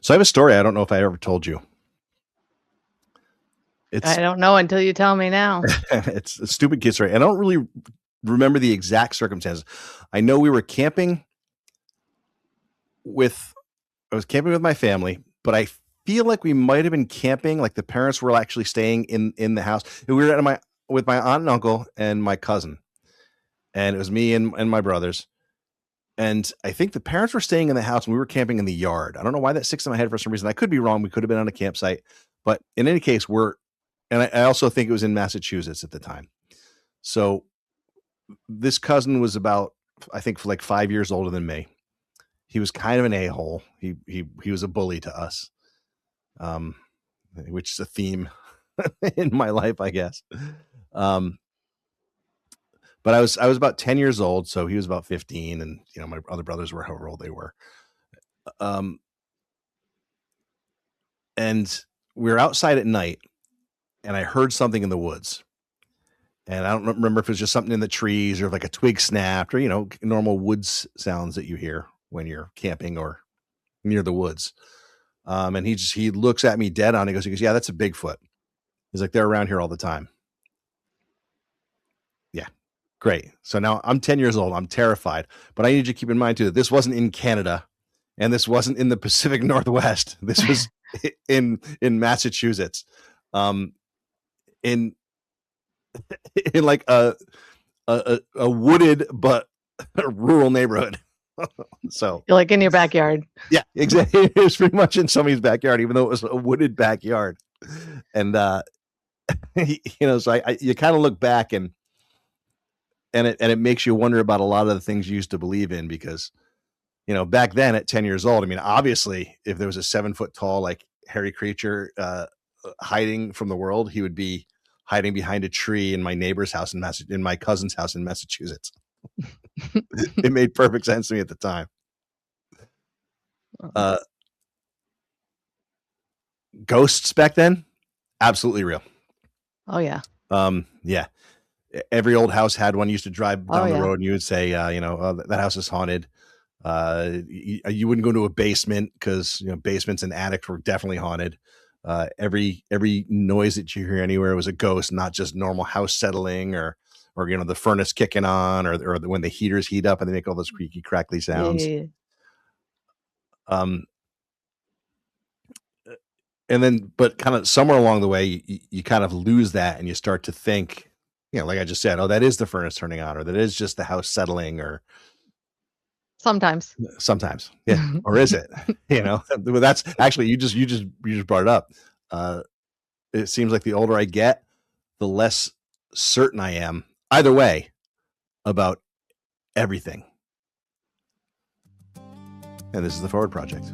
So I have a story. I don't know if I ever told you. I It's don't know until you tell me now. it's a stupid kid story. I don't really remember the exact circumstances. I know we were camping with I was camping with my family, but I feel like we might have been camping. Like the parents were actually staying in the house. We were at my with my aunt and uncle and my cousin, and it was me and my brothers. And I think the parents were staying in the house and we were camping in the yard. I don't know why that sticks in my head for some reason. I could be wrong. We could have been on a campsite, but in any case, I also think it was in Massachusetts at the time. So this cousin was about, I think, like 5 years older than me. He was kind of an a-hole. He was a bully to us, um, which is a theme in my life, I guess. But I was about 10 years old, so he was about 15, and my other brothers were however old they were. And we were outside at night, and I heard something in the woods. And I don't remember if it was just something in the trees or if like a twig snapped or, normal woods sounds that you hear when you're camping or near the woods. And he looks at me dead on. He goes, yeah, that's a Bigfoot. He's like, they're around here all the time. Yeah. Great. So now I'm 10 years old. I'm terrified, but I need you to keep in mind too, that this wasn't in Canada and this wasn't in the Pacific Northwest. This was in Massachusetts. In like a wooded but rural neighborhood. So You're like in your backyard. Yeah, exactly. It was pretty much in somebody's backyard, even though it was a wooded backyard. And so you kind of look back and it makes you wonder about a lot of the things you used to believe in, because back then at 10 years old, I mean, obviously if there was a 7-foot tall like hairy creature hiding from the world, he would be hiding behind a tree in my neighbor's house in my cousin's house in Massachusetts. It made perfect sense to me at the time. Ghosts back then, absolutely real. Oh yeah. Yeah. Every old house had one. You used to drive down the road and you would say, that house is haunted. You wouldn't go to a basement because basements and attics were definitely haunted. Every noise that you hear anywhere was a ghost, not just normal house settling or the furnace kicking on or when the heaters heat up and they make all those creaky crackly sounds. Yeah. And then, but kind of somewhere along the way, you kind of lose that and you start to think, like I just said, oh, that is the furnace turning on, or that is just the house settling, or sometimes, yeah. Or is it? That's actually, you just brought it up. It seems like the older I get, the less certain I am either way about everything. And this is the Forward Project.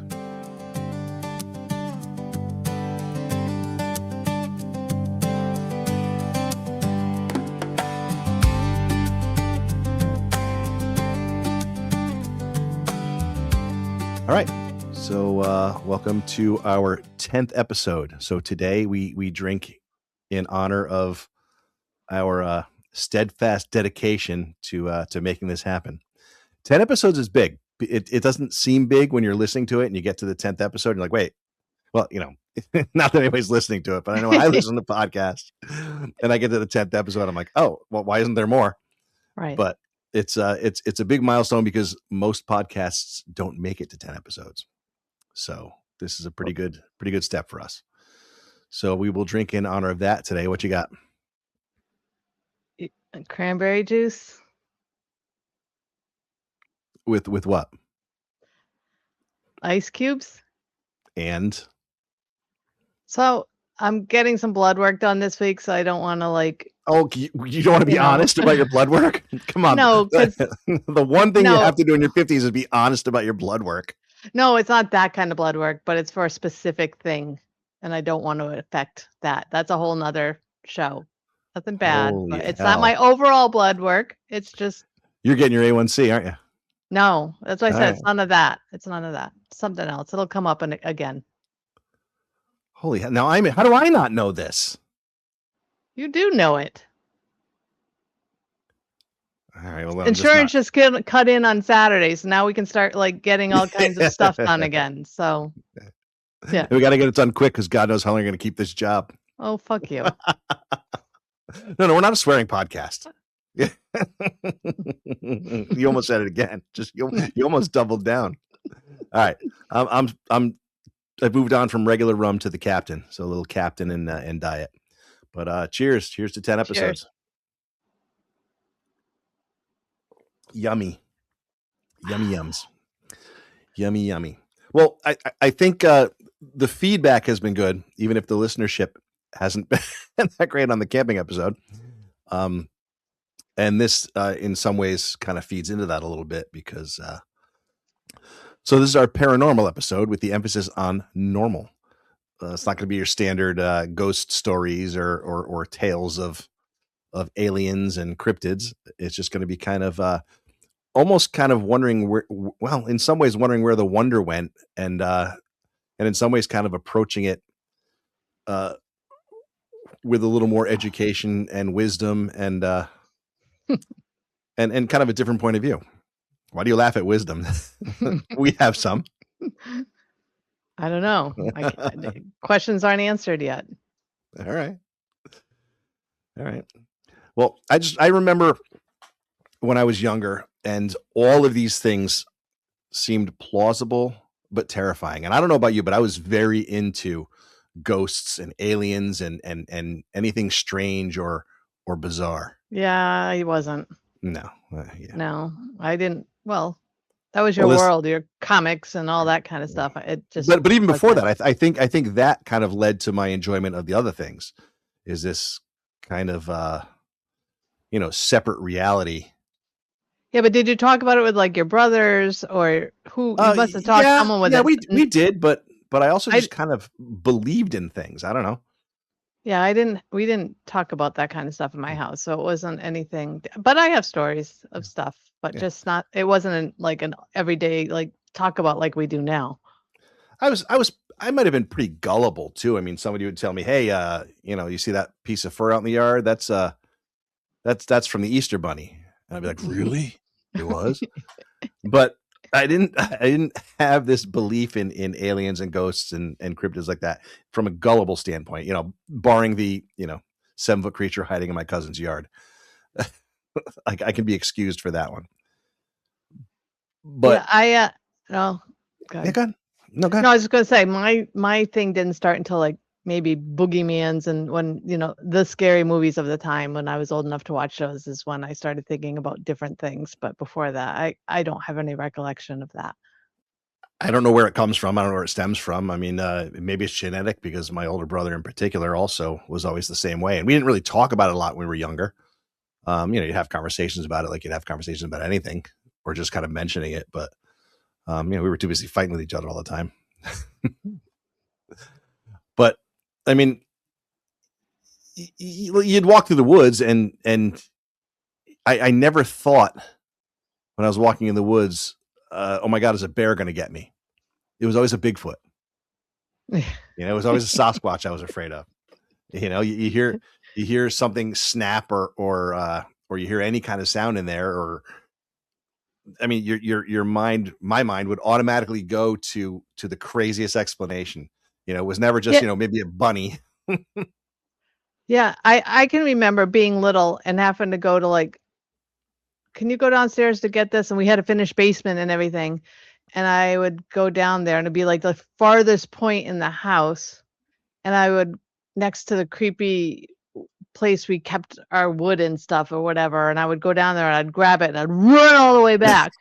All right, so welcome to our 10th episode. So today we drink in honor of our steadfast dedication to making this happen. 10 episodes is big. It doesn't seem big when you're listening to it and you get to the 10th episode and you're like, wait, well, not that anybody's listening to it, but I know I listen to podcasts and I get to the 10th episode. I'm like, oh, well, why isn't there more? Right. But it's a big milestone because most podcasts don't make it to 10 episodes. So this is a pretty good step for us. So we will drink in honor of that today. What you got? Cranberry juice. With what? Ice cubes. And so I'm getting some blood work done this week, so I don't want to Oh, you don't want to be honest about your blood work? Come on. No, because the one thing you have to do in your 50s is be honest about your blood work. No, it's not that kind of blood work, but it's for a specific thing, and I don't want to affect that. That's a whole nother show. Nothing bad, but it's not my overall blood work. It's just you're getting your A1C, aren't you? No, that's why I said it's none of that. It's none of that. Something else. It'll come up again. Holy hell! Now how do I not know this? You do know it. All right. Well, insurance just cut in on Saturdays. So now we can start getting all kinds of stuff done again. So Yeah. We got to get it done quick because God knows how long you're going to keep this job. Oh, fuck you. No, we're not a swearing podcast. You almost said it again. You almost doubled down. All right. I've moved on from regular rum to the captain. So a little captain and diet. But cheers to 10 episodes. Cheers. Yummy yums. Yummy. Well, I think the feedback has been good, even if the listenership hasn't been that great on the camping episode. And this, in some ways, kind of feeds into that a little bit because. So this is our paranormal episode with the emphasis on normal. It's not going to be your standard ghost stories or tales of aliens and cryptids. It's just going to be kind of almost kind of wondering where, well, in some ways wondering where the wonder went, and in some ways kind of approaching it with a little more education and wisdom and and kind of a different point of view. Why do you laugh at wisdom? We have some. I don't know. Questions aren't answered yet. All right. Well, I remember when I was younger and all of these things seemed plausible but terrifying. And I don't know about you, but I was very into ghosts and aliens and anything strange or bizarre. Yeah, he wasn't. No. Yeah. No, I didn't. Well, that was your world, your comics and all that kind of stuff. It just. But even before that, I think that kind of led to my enjoyment of the other things. Is this kind of separate reality? Yeah, but did you talk about it with like your brothers or who? You must have talked to someone with it. Yeah, we did, but I also just kind of believed in things. I don't know. Yeah, we didn't talk about that kind of stuff in my house, so it wasn't anything. But I have stories of stuff, but just not. It wasn't like an everyday like talk about like we do now. I might have been pretty gullible too. I mean, somebody would tell me, "Hey, you see that piece of fur out in the yard? That's from the Easter Bunny." And I'd be like, "Really? It was?" But I didn't have this belief in aliens and ghosts and cryptids like that from a gullible standpoint, barring the, 7-foot creature hiding in my cousin's yard. I can be excused for that one. But yeah, no, go ahead. No, I was just going to say my thing didn't start until like maybe Boogeymans and when, the scary movies of the time when I was old enough to watch those is when I started thinking about different things. But before that, I don't have any recollection of that. I don't know where it comes from. I don't know where it stems from. I mean, maybe it's genetic because my older brother in particular also was always the same way. And we didn't really talk about it a lot when we were younger. You'd have conversations about it like you'd have conversations about anything or just kind of mentioning it. But, we were too busy fighting with each other all the time. But I mean, you'd walk through the woods and I never thought when I was walking in the woods, oh my God, is a bear going to get me? It was always a Bigfoot. It was always a Sasquatch I was afraid of. You hear something snap or you hear any kind of sound in there, or I mean, my mind would automatically go to the craziest explanation. It was never just, maybe a bunny. Yeah, I can remember being little and having to go to like, can you go downstairs to get this? And we had a finished basement and everything. And I would go down there and it'd be like the farthest point in the house. And I would next to the creepy place we kept our wood and stuff or whatever. And I would go down there and I'd grab it and I'd run all the way back.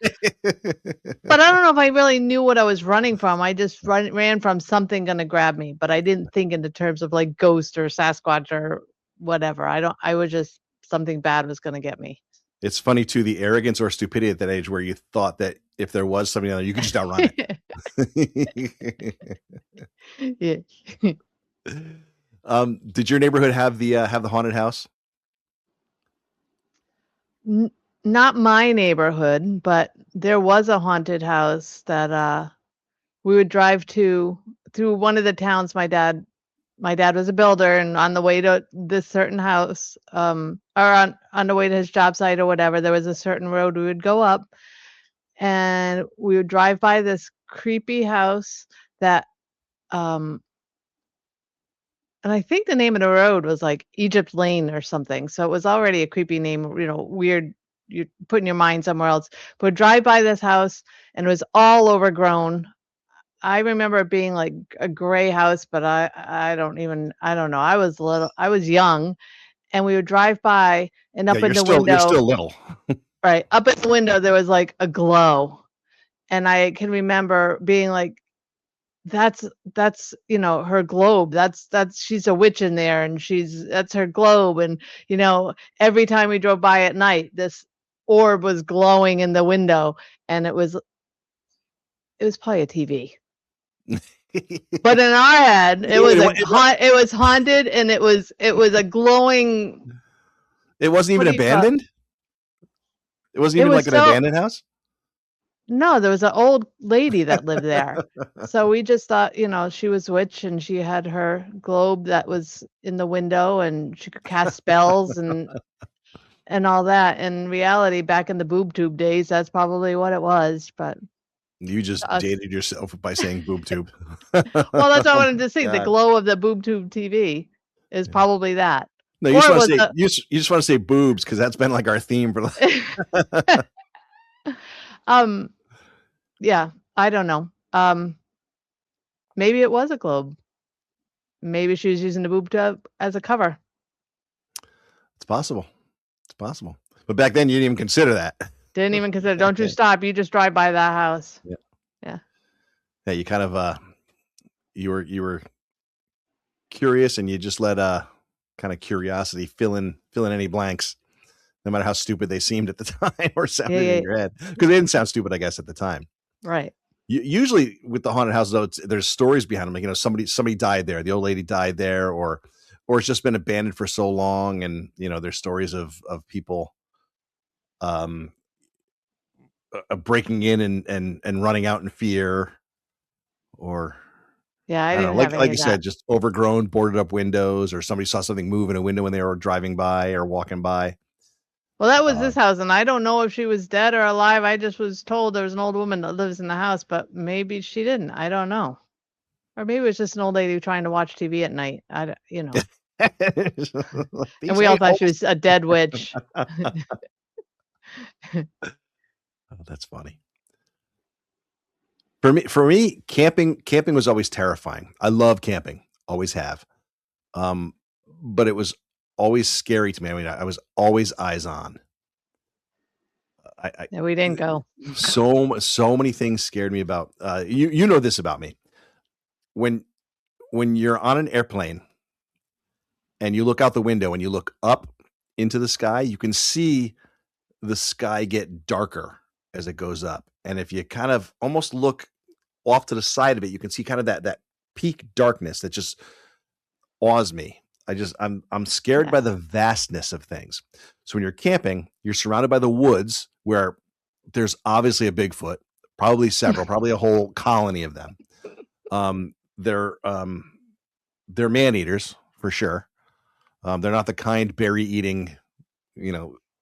But I don't know if I really knew what I was running from. I just ran from something going to grab me, but I didn't think in the terms of like ghost or Sasquatch or whatever. I was just something bad was going to get me. It's funny too, the arrogance or stupidity at that age where you thought that if there was something other, you could just outrun it. Yeah. Did your neighborhood have the haunted house? Not my neighborhood, but there was a haunted house that we would drive through one of the towns. My dad was a builder, and on the way to this certain house, or on the way to his job site or whatever, there was a certain road we would go up, and we would drive by this creepy house that Um, and I think the name of the road was like Egypt Lane or something. So it was already a creepy name, weird. You're putting your mind somewhere else. But drive by this house and it was all overgrown. I remember it being like a gray house, but I don't know. I was young, and we would drive by, and Yeah, up in the you're window, still little. right, up in the window there was like a glow. And I can remember being like, that's her globe. That's she's a witch in there, and that's her globe. And every time we drove by at night, this orb was glowing in the window, and it was probably a TV. But in our head, it was it was haunted, and it was a glowing. It wasn't even abandoned. It wasn't even like an abandoned house. No, there was an old lady that lived there. So we just thought, she was a witch, and she had her globe that was in the window, and she could cast spells and all that. In reality, back in the boob tube days, that's probably what it was. But you just dated yourself by saying boob tube. Well, that's what I wanted to see. The glow of the boob tube TV is probably that. No, you just want to say boobs because that's been like our theme for. Yeah, I don't know. Maybe it was a globe. Maybe she was using the boob tube as a cover. It's possible. It's possible. But back then you didn't even consider that. Didn't even consider. Don't you stop. You just drive by that house. Yeah. Yeah. Yeah, you kind of you were curious, and you just let kind of curiosity fill in any blanks, no matter how stupid they seemed at the time or sounded in your head. Because they didn't sound stupid, I guess, at the time. Right. Usually with the haunted houses, though, there's stories behind them. Like, somebody died there. The old lady died there, or it's just been abandoned for so long. And, there's stories of people breaking in and running out in fear, or yeah, I didn't know, like you said, just overgrown, boarded up windows, or somebody saw something move in a window when they were driving by or walking by. Well, that was this house, and I don't know if she was dead or alive. I just was told there was an old woman that lives in the house, but maybe she didn't. I don't know. Or maybe it was just an old lady trying to watch TV at night. And we all thought she was a dead witch. Oh, that's funny. For me, camping was always terrifying. I love camping, always have. But it was always scary to me. I mean, I was always eyes on. Yeah, we didn't go. So many things scared me about. You know this about me. When you're on an airplane and you look out the window and you look up into the sky, you can see the sky get darker as it goes up. And if you kind of almost look off to the side of it, you can see kind of that peak darkness that just awes me. I'm scared by the vastness of things. So when you're camping, you're surrounded by the woods where there's obviously a Bigfoot, probably several, probably a whole colony of them. They're man eaters for sure. They're not the kind berry eating,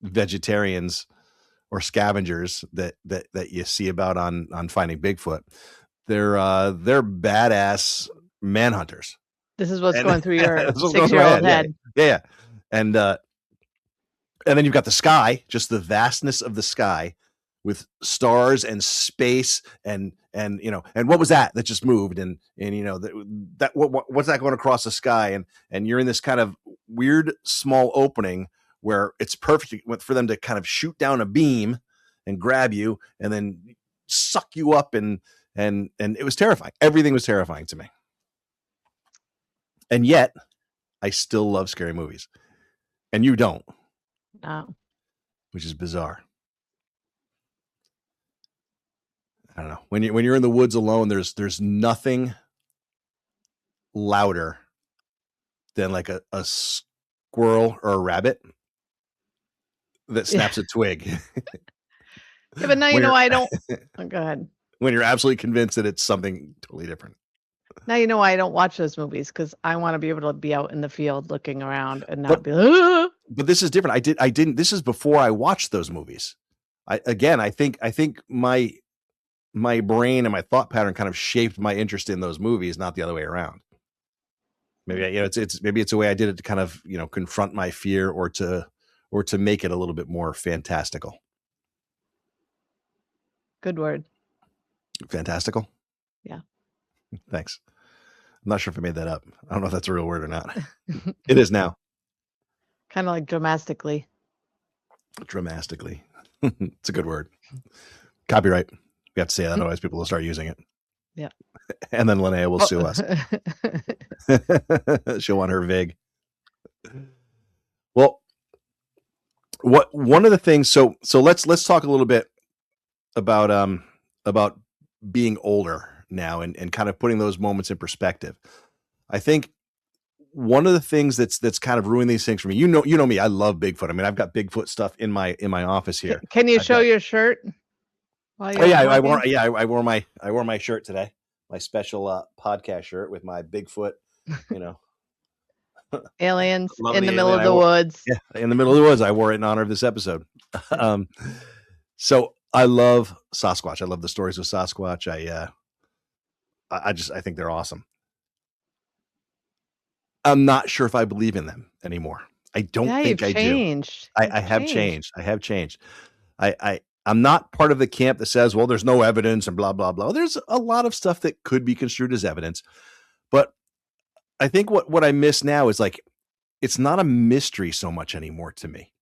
vegetarians or scavengers that you see about on Finding Bigfoot. They're badass manhunters. This is what's going through your 6-year-old head. Yeah. And then you've got the sky, just the vastness of the sky with stars and space and what was that just moved and what's that going across the sky and you're in this kind of weird small opening where it's perfect for them to kind of shoot down a beam and grab you and then suck you up and it was terrifying. Everything was terrifying to me. And yet I still love scary movies. And you don't. No. Which is bizarre. I don't know. When you're in the woods alone, there's nothing louder than like a squirrel or a rabbit that snaps a twig. Yeah, but now I don't. Oh, go ahead. When you're absolutely convinced that it's something totally different. Now you know why I don't watch those movies, because I want to be able to be out in the field looking around and not be like, ah! But this is different. I didn't. This is before I watched those movies. I think my my brain and my thought pattern kind of shaped my interest in those movies, not the other way around. Maybe it's a way I did it to kind of confront my fear or to make it a little bit more fantastical. Good word. Fantastical. Yeah. Thanks. I'm not sure if I made that up. I don't know if that's a real word or not. It is now. Kind of like dramatically. Dramatically. It's a good word. Copyright. We have to say that, otherwise people will start using it. Yeah. And then Linnea will sue us. She'll want her VIG. Well, one of the things, so let's talk a little bit about being older now and kind of putting those moments in perspective. I think one of the things that's kind of ruined these things for me, you know me, I love Bigfoot. I mean, I've got Bigfoot stuff in my office here. Can you show your shirt? Oh yeah, I wore my shirt today, my special podcast shirt with my Bigfoot, aliens in the middle of the woods. Yeah, in the middle of the woods. I wore it in honor of this episode. So I love Sasquatch. I love the stories of Sasquatch. I think they're awesome. I'm not sure if I believe in them anymore. I don't think I do. I have changed. I have changed. I'm not part of the camp that says, well, there's no evidence and blah, blah, blah. There's a lot of stuff that could be construed as evidence. But I think what I miss now is like, it's not a mystery so much anymore to me.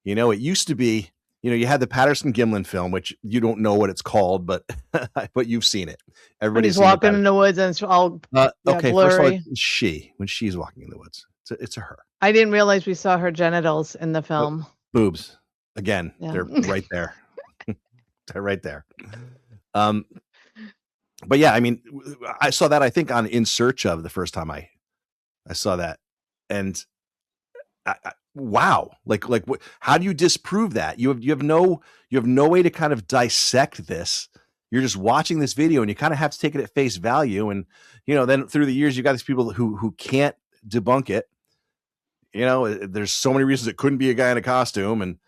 It used to be, you had the Patterson-Gimlin film, which you don't know what it's called, but but you've seen it. Everybody's walking in the woods and it's all okay. blurry. First of all, when she's walking in the woods, it's a her. I didn't realize we saw her genitals in the film. Boobs, again, they're right there. They're right there. But yeah, I mean, I saw that I think on In Search Of the first time I saw that, and wow, like what? How do you disprove that? You have no way to kind of dissect this. You're just watching this video, and you kind of have to take it at face value. And then through the years, you got these people who can't debunk it. There's so many reasons it couldn't be a guy in a costume,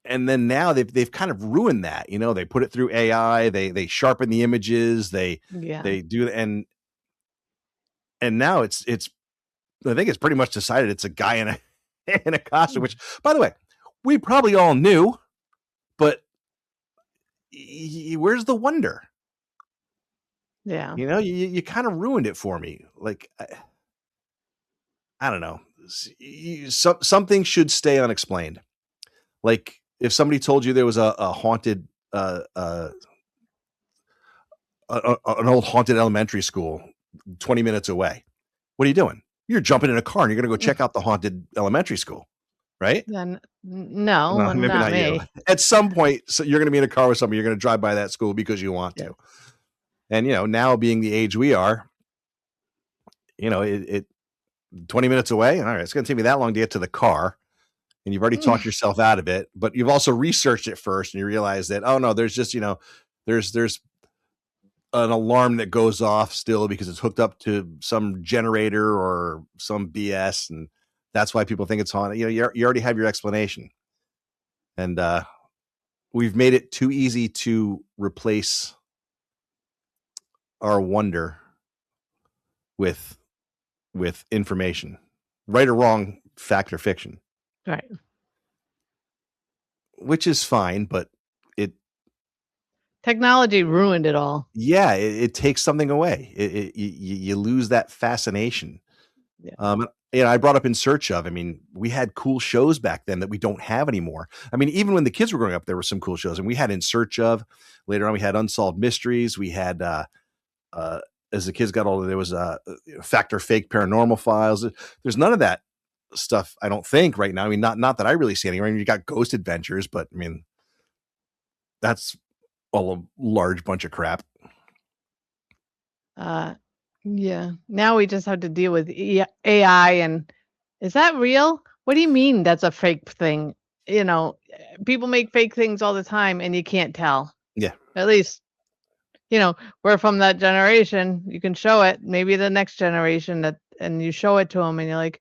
and then now they've kind of ruined that. They put it through AI. They sharpen the images. They do, and now it's I think it's pretty much decided it's a guy in a costume, which, by the way, we probably all knew, but where's the wonder? Yeah. You kind of ruined it for me. Like, I don't know. Something should stay unexplained. Like if somebody told you there was a haunted, an old haunted elementary school 20 minutes away, what are you doing? You're jumping in a car and you're going to go check out the haunted elementary school, right? No, maybe not me. you. At some point, so you're going to be in a car with somebody. You're going to drive by that school because you want to. And now being the age we are, it 20 minutes away. All right, it's going to take me that long to get to the car, and you've already talked yourself out of it. But you've also researched it first, and you realize that there's just there's an alarm that goes off still because it's hooked up to some generator or some BS, and that's why people think it's haunted. You already have your explanation, and we've made it too easy to replace our wonder with information, right or wrong, fact or fiction, right? Which is fine, but technology ruined it all. Yeah, it takes something away. You lose that fascination. Yeah. I brought up In Search Of. I mean, we had cool shows back then that we don't have anymore. I mean, even when the kids were growing up, there were some cool shows, and we had In Search Of. Later on, we had Unsolved Mysteries. We had, as the kids got older, there was Fact or Fake Paranormal Files. There's none of that stuff, I don't think, right now. I mean, not that I really see anywhere. I mean, you got Ghost Adventures, but I mean, that's all a large bunch of crap. Yeah. Now we just have to deal with AI, and is that real? What do you mean that's a fake thing? People make fake things all the time, and you can't tell. Yeah. At least, we're from that generation. You can show it. Maybe the next generation and you show it to them, and you're like,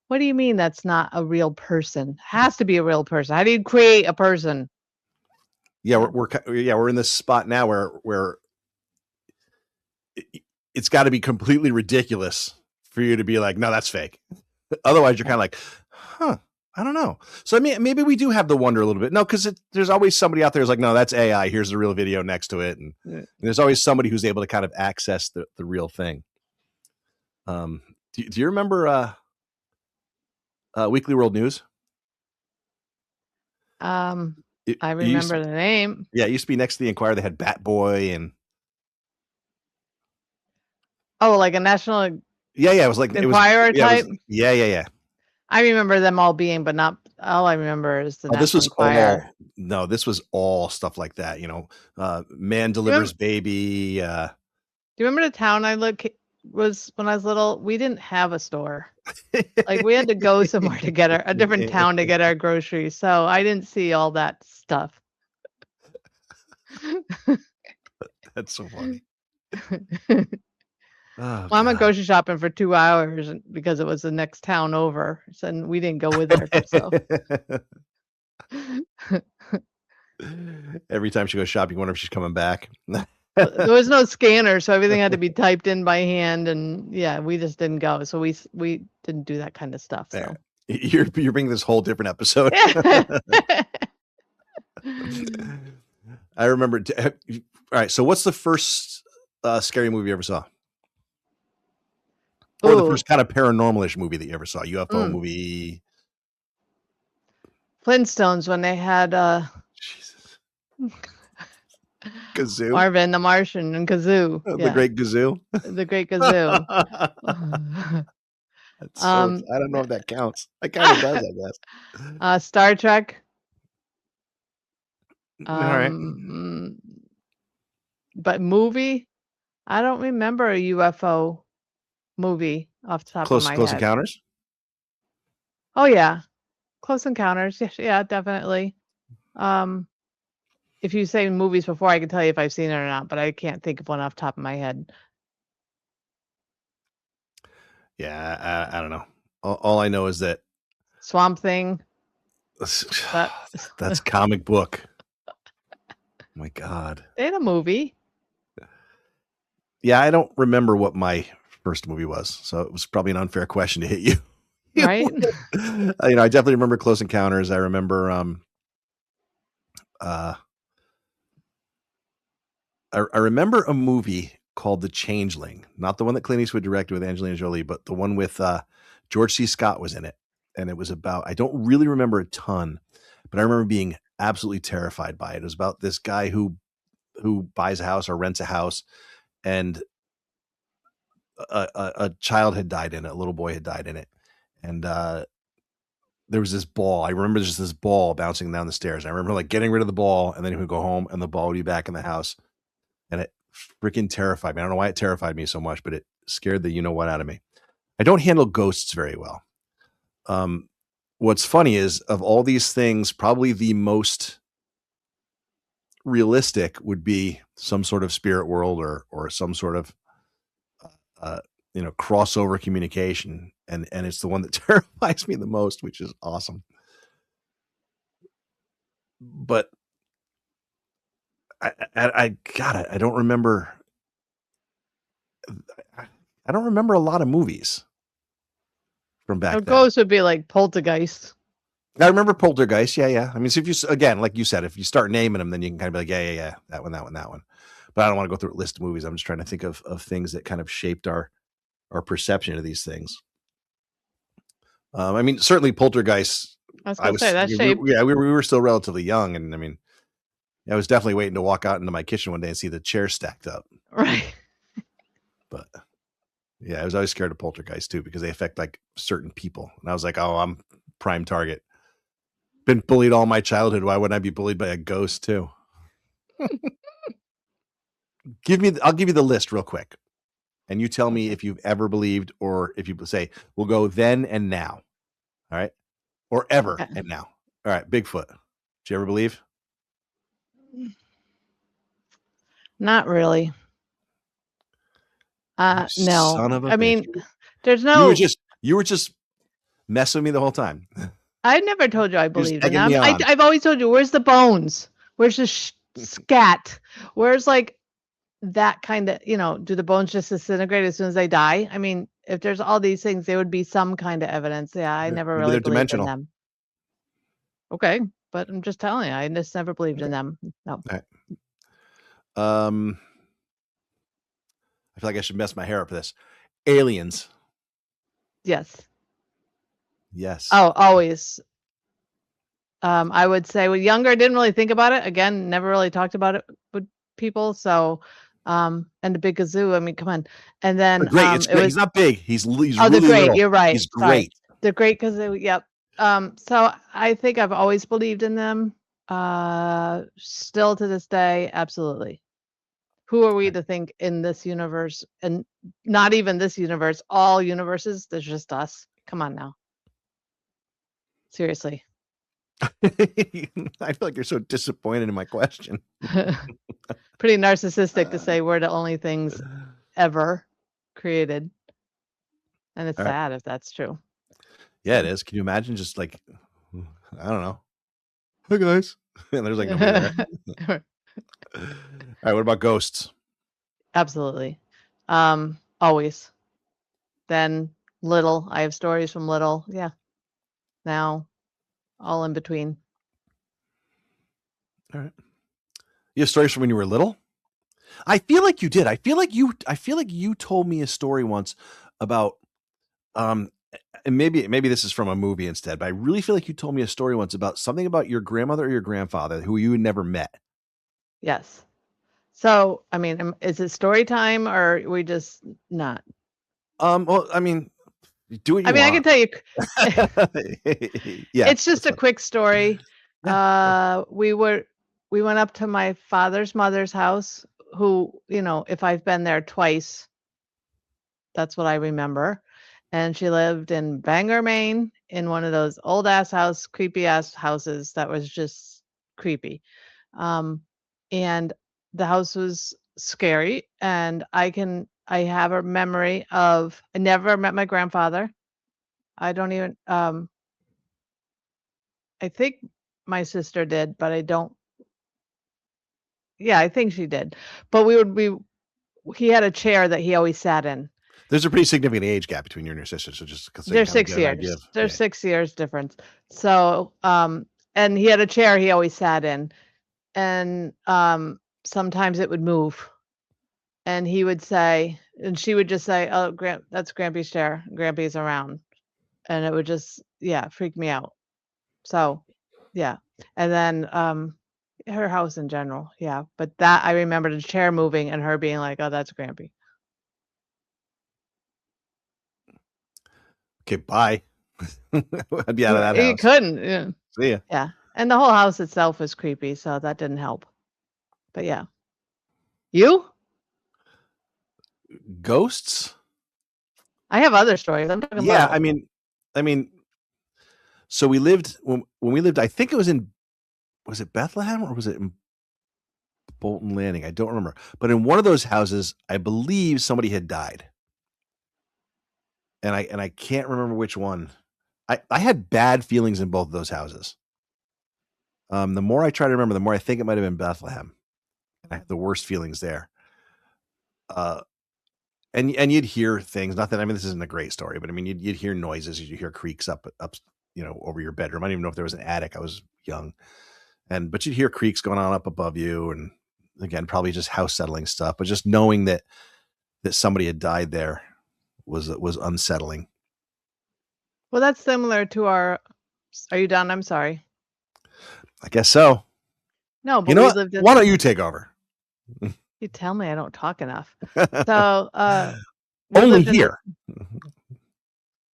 what do you mean that's not a real person? It has to be a real person. How do you create a person? Yeah, we're in this spot now where it's got to be completely ridiculous for you to be like, no, that's fake. Otherwise, you're kind of like, huh, I don't know. So I mean, maybe we do have the wonder a little bit. No, because there's always somebody out there who's like, no, that's AI. Here's the real video next to it, and there's always somebody who's able to kind of access the real thing. Do you remember Weekly World News? I remember the name. Yeah, it used to be next to the Enquirer. They had Bat Boy and like a national. Yeah, it was like Enquirer type. Yeah. I remember them all being, but not all. I remember is the National Enquirer. This was all stuff like that. Man delivers baby. Do you remember the town I was when I was little? We didn't have a store. Like we had to go somewhere to get a different town to get our groceries. So I didn't see all that stuff. That's so funny. Well, I went grocery shopping for 2 hours because it was the next town over, and we didn't go with her. So every time she goes shopping, you wonder if she's coming back. There was no scanner, so everything had to be typed in by hand, and yeah, we just didn't go. So we didn't do that kind of stuff. So you're bringing this whole different episode. I remember. All right, so what's the first scary movie you ever saw? Or the first kind of paranormal-ish movie that you ever saw? UFO movie? Flintstones, when they had Jesus. Kazoo? Marvin the Martian and Kazoo. The Great Kazoo? The Great Kazoo. That's I don't know if that counts. It kind of does, I guess. Star Trek. All right. But movie? I don't remember a UFO movie off the top of my head. Close Encounters? Oh yeah. Close Encounters. Yeah, definitely. If you say movies before, I can tell you if I've seen it or not, but I can't think of one off the top of my head. Yeah, I don't know. All I know is that Swamp Thing. That's comic book. Oh my God. They had a movie. Yeah, I don't remember what my first movie was, so it was probably an unfair question to hit you. Right? I definitely remember Close Encounters. I remember I remember a movie called The Changeling, not the one that Clint Eastwood directed with Angelina Jolie, but the one with George C. Scott was in it. And it was about, I don't really remember a ton, but I remember being absolutely terrified by it. It was about this guy who buys a house or rents a house, and a child had died in it. A little boy had died in it. And there was this ball. I remember just this ball bouncing down the stairs. I remember like getting rid of the ball, and then he would go home and the ball would be back in the house. And it freaking terrified me. I don't know why it terrified me so much, but it scared the you-know-what out of me. I don't handle ghosts very well. What's funny is, of all these things, probably the most realistic would be some sort of spirit world or some sort of crossover communication, and it's the one that terrifies me the most, which is awesome. But I got it. I don't remember. I don't remember a lot of movies from back then. Ghosts would be like Poltergeist. I remember Poltergeist. Yeah. I mean, so if you, again, like you said, if you start naming them, then you can kind of be like, yeah, that one. But I don't want to go through a list of movies. I'm just trying to think of things that kind of shaped our perception of these things. I mean, certainly Poltergeist. I was going to say that shaped. We were still relatively young, and I mean, I was definitely waiting to walk out into my kitchen one day and see the chairs stacked up. Right. But yeah, I was always scared of Poltergeist too, because they affect like certain people, and I was like, oh, I'm prime target. Been bullied all my childhood. Why wouldn't I be bullied by a ghost too? I'll give you the list real quick, and you tell me if you've ever believed, or if you say, we'll go then and now. All right. Or ever and now. All right. Bigfoot. Did you ever believe? Not really. No. Son of a bitch. Mean, there's no. You were just messing with me the whole time. I never told you I believed in them. I've always told you, where's the bones? Where's the Scat. Where's like that kind of, do the bones just disintegrate as soon as they die? I mean, if there's all these things, there would be some kind of evidence. Yeah, I never Maybe really they're believed in dimensional. them. Okay, but I'm just telling you, I just never believed in them. No. All right. I feel like I should mess my hair up for this. Aliens. Yes. Yes. Oh, always. I would say when younger, I didn't really think about it. Again, never really talked about it with people. So, and the big kazoo. I mean, come on. And then They're great. It's it great. was He's not big. He's oh, really they're great. little. You're right. He's Sorry. great. They're great kazoo. Yep. So I think I've always believed in them. Still to this day, absolutely. Who are we to think in this universe, and not even this universe, all universes? There's just us. Come on now. Seriously. I feel like you're so disappointed in my question. Pretty narcissistic to say we're the only things ever created. And it's All right. sad if that's true. Yeah, it is. Can you imagine just like, I don't know. Hi, guys. And there's like nobody there. All right. What about ghosts? Absolutely. Always. Then little. I have stories from little. Yeah. Now, all in between. All right. You have stories from when you were little? I feel like you did. I feel like you told me a story once about and maybe this is from a movie instead, but I really feel like you told me a story once about something about your grandmother or your grandfather who you had never met. Yes. So, I mean, is it story time or are we just not? Well, I mean, do what you want. I can tell you. Yeah. It's just a quick story. Yeah. We went up to my father's mother's house, who, if I've been there twice, that's what I remember. And she lived in Bangor, Maine, in one of those old ass house, creepy ass houses that was just creepy. And the house was scary. And I have a memory of, I never met my grandfather. I don't even, I think my sister did, but I don't. Yeah, I think she did. But he had a chair that he always sat in. There's a pretty significant age gap between you and your sister, so just because There's 6 years. There's 6 years difference. So, and he had a chair he always sat in, and sometimes it would move, and he would say, and she would just say, "Oh, that's Grampy's chair. Grampy's around," and it would just, freak me out. So, yeah, and then her house in general, yeah, but that I remember the chair moving and her being like, "Oh, that's Grampy." Okay, bye. I'd be out of that You house. couldn't, yeah. See ya. Yeah, and the whole house itself was creepy, so that didn't help. But yeah. You? Ghosts? I have other stories. I'm talking Yeah, about. I mean, so we lived when we lived. I think it was was it Bethlehem or was it in Bolton Landing? I don't remember. But in one of those houses, I believe somebody had died, and I can't remember which one. I had bad feelings in both of those houses. The more I try to remember, the more I think it might have been Bethlehem. I had the worst feelings there. And you'd hear things. Not that, I mean, this isn't a great story, but I mean, you'd hear noises. You'd hear creaks up, over your bedroom. I don't even know if there was an attic. I was young, but you'd hear creaks going on up above you, and again, probably just house settling stuff. But just knowing that somebody had died there was unsettling. Well, that's similar to our. Are you done? I'm sorry. I guess so. No, but you know we what? lived in. Why don't you take over? You tell me I don't talk enough. So, only here.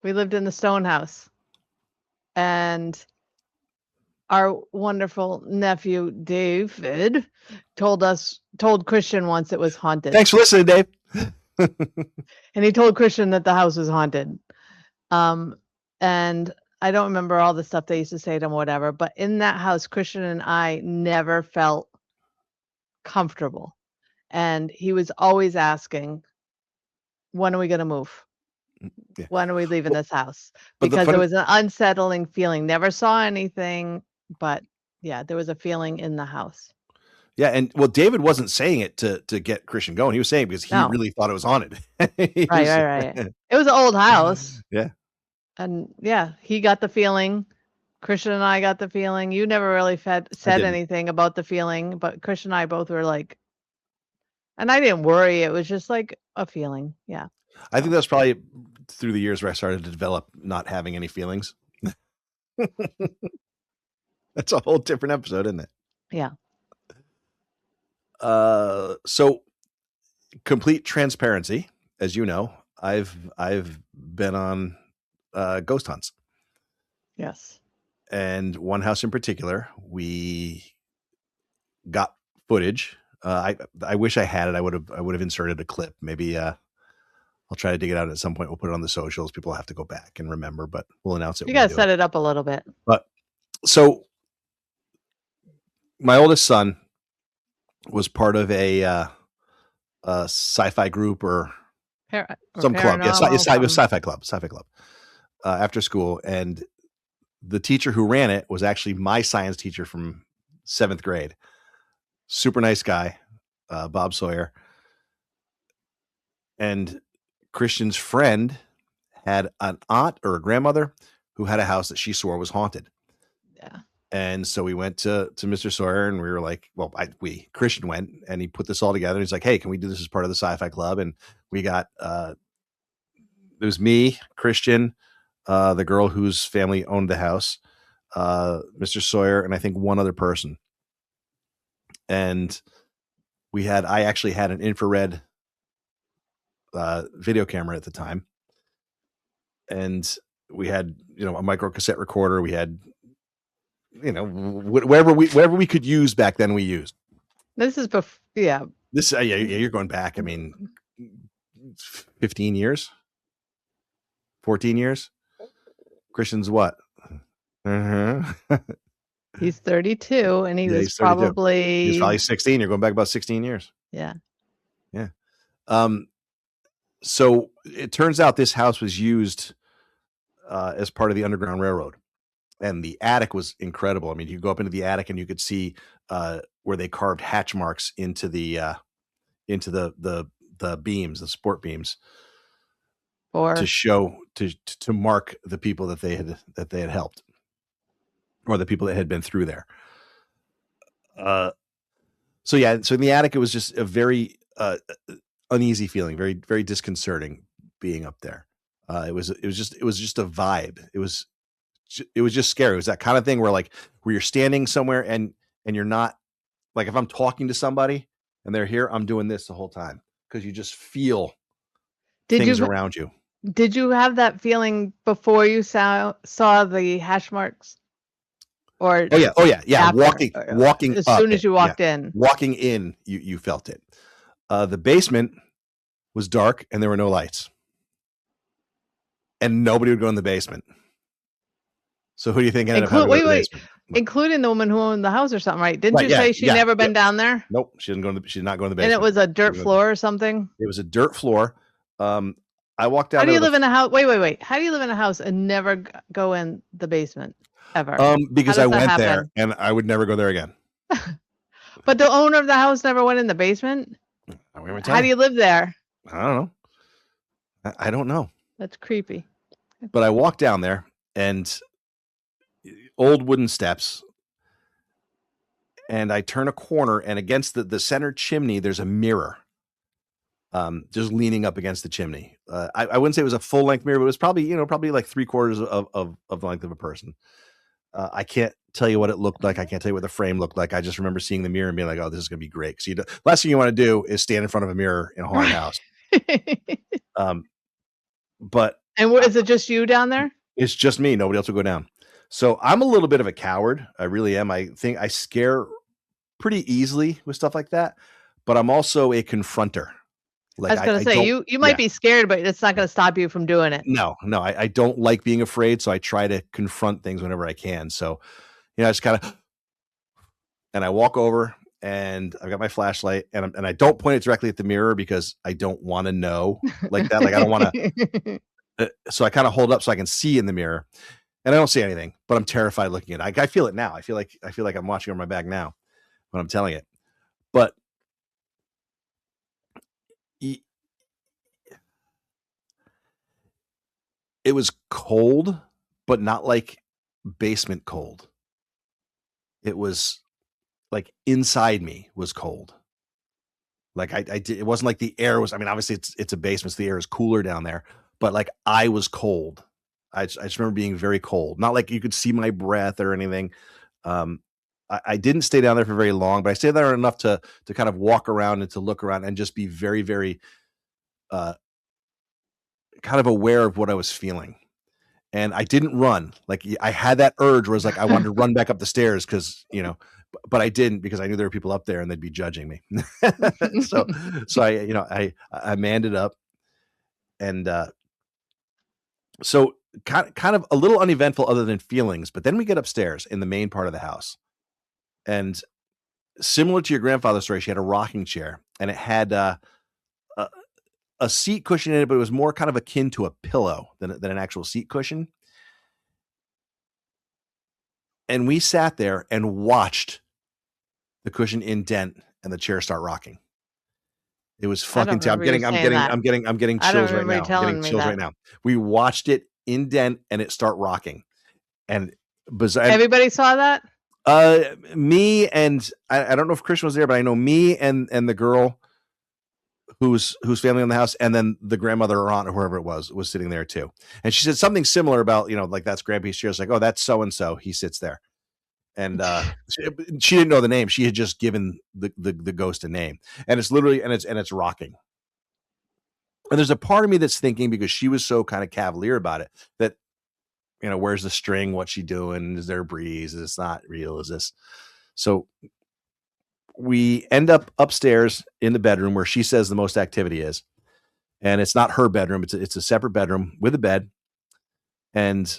We lived in the stone house, and our wonderful nephew David told Christian once it was haunted. Thanks for listening, Dave. And he told Christian that the house was haunted. And I don't remember all the stuff they used to say to him, whatever, but in that house, Christian and I never felt comfortable. And he was always asking, when are we going to move? Yeah. When are we leaving this house? Because there was an unsettling feeling. Never saw anything, but yeah, there was a feeling in the house. Yeah, and well, David wasn't saying it to get Christian going. He was saying it because he No. really thought it was haunted. He Right, was- right, right. It was an old house. Yeah. And yeah, he got the feeling. Christian and I got the feeling. You never really said didn't. anything about the feeling, but Christian and I both were like, and I didn't worry. It was just like a feeling. Yeah. I think that's probably through the years where I started to develop not having any feelings. That's a whole different episode, isn't it? Yeah. So complete transparency, as you know, I've been on ghost hunts. Yes. And one house in particular, we got footage. I wish I had it. I would have inserted a clip. Maybe I'll try to dig it out at some point. We'll put it on the socials. People will have to go back and remember, but we'll announce it. You got to set it up a little bit. But so my oldest son was part of a sci-fi group or some club. Yeah, it was sci-fi club after school. And the teacher who ran it was actually my science teacher from 7th grade. Super nice guy, Bob Sawyer. And Christian's friend had an aunt or a grandmother who had a house that she swore was haunted. Yeah. And so we went to Mr. Sawyer and we were like, well, Christian went and he put this all together. He's like, hey, can we do this as part of the sci-fi club? And we got, it was me, Christian, the girl whose family owned the house, Mr. Sawyer, and I think one other person. And I actually had an infrared video camera at the time. And we had, a micro cassette recorder. We had, whatever we could use back then, we used. This is before, yeah. This, yeah, you're going back. I mean, 15 years, 14 years. Christian's what? He's 32, and he was probably 16. You're going back about 16 years. Yeah. Yeah. So it turns out this house was used as part of the Underground Railroad. And the attic was incredible. I mean, you go up into the attic and you could see where they carved hatch marks into the beams, the support beams, to show to mark the people that they had helped, or the people that had been through there. So in the attic, it was just a very uneasy feeling, very, very disconcerting being up there. It was just a vibe. It was just scary. It was that kind of thing where you're standing somewhere and you're not, like, if I'm talking to somebody and they're here, I'm doing this the whole time because you just feel things around you. Did you have that feeling before you saw the hash marks? Or oh yeah. After, walking as up, soon as you walked in. Walking in, you felt it. The basement was dark and there were no lights. And nobody would go in the basement. So who do you think ended up having to go to the basement? Including the woman who owned the house or something, right? Didn't you say she'd never been down there? Nope, she didn't go. She's not going to the basement. And it was a dirt floor or something. It was a dirt floor. I walked down. How do you live in a house? Wait. How do you live in a house and never go in the basement ever? Because I went there and I would never go there again. But the owner of the house never went in the basement. How do you live there? I don't know. I don't know. That's creepy. But I walked down there and old wooden steps, and I turn a corner, and against the center chimney, there's a mirror, just leaning up against the chimney. I wouldn't say it was a full length mirror, but it was probably like 3/4 of the length of a person. I can't tell you what it looked like. I can't tell you what the frame looked like. I just remember seeing the mirror and being like, "Oh, this is going to be great." So last thing you want to do is stand in front of a mirror in a haunted house. And is it just you down there? It's just me. Nobody else will go down. So I'm a little bit of a coward. I really am. I think I scare pretty easily with stuff like that, but I'm also a confronter. Like, I was going to say, you might be scared, but it's not going to stop you from doing it. No, I don't like being afraid, so I try to confront things whenever I can. So, I just kind of, and I walk over, and I've got my flashlight, and I don't point it directly at the mirror because I don't want to know like that. Like I don't want to. So I kind of hold it up so I can see in the mirror, and I don't see anything, but I'm terrified looking at it. I feel it now. I feel like I'm watching on my back now when I'm telling it. But it was cold, but not like basement cold. It was like inside me was cold. Like it wasn't like the air was. I mean, obviously it's a basement, so the air is cooler down there. But like I was cold. I just remember being very cold. Not like you could see my breath or anything. I didn't stay down there for very long, but I stayed there enough to kind of walk around and to look around and just be very, very kind of aware of what I was feeling. And I didn't run. Like I had that urge where I was like, I wanted to run back up the stairs because, but I didn't because I knew there were people up there and they'd be judging me. so I manned it up. And so kind of a little uneventful other than feelings. But then we get upstairs in the main part of the house. And similar to your grandfather's story, she had a rocking chair and it had a seat cushion in it, but it was more kind of akin to a pillow than an actual seat cushion. And we sat there and watched the cushion indent and the chair start rocking. It was fucking terrible. I'm getting chills right now. I'm getting chills right now. We watched it indent and it start rocking. And everybody saw that? Me and I don't know if Christian was there, but I know me and the girl whose family in the house, and then the grandmother or aunt or whoever it was sitting there too. And she said something similar about, like that's Grandpa's chair. It's like, oh, that's so-and-so. He sits there. And she didn't know the name. She had just given the ghost a name. And it's literally, and it's rocking. And there's a part of me that's thinking, because she was so kind of cavalier about it, that, where's the string? What's she doing? Is there a breeze? Is this not real? Is this? So we end up upstairs in the bedroom where she says the most activity is. And it's not her bedroom. It's a separate bedroom with a bed. And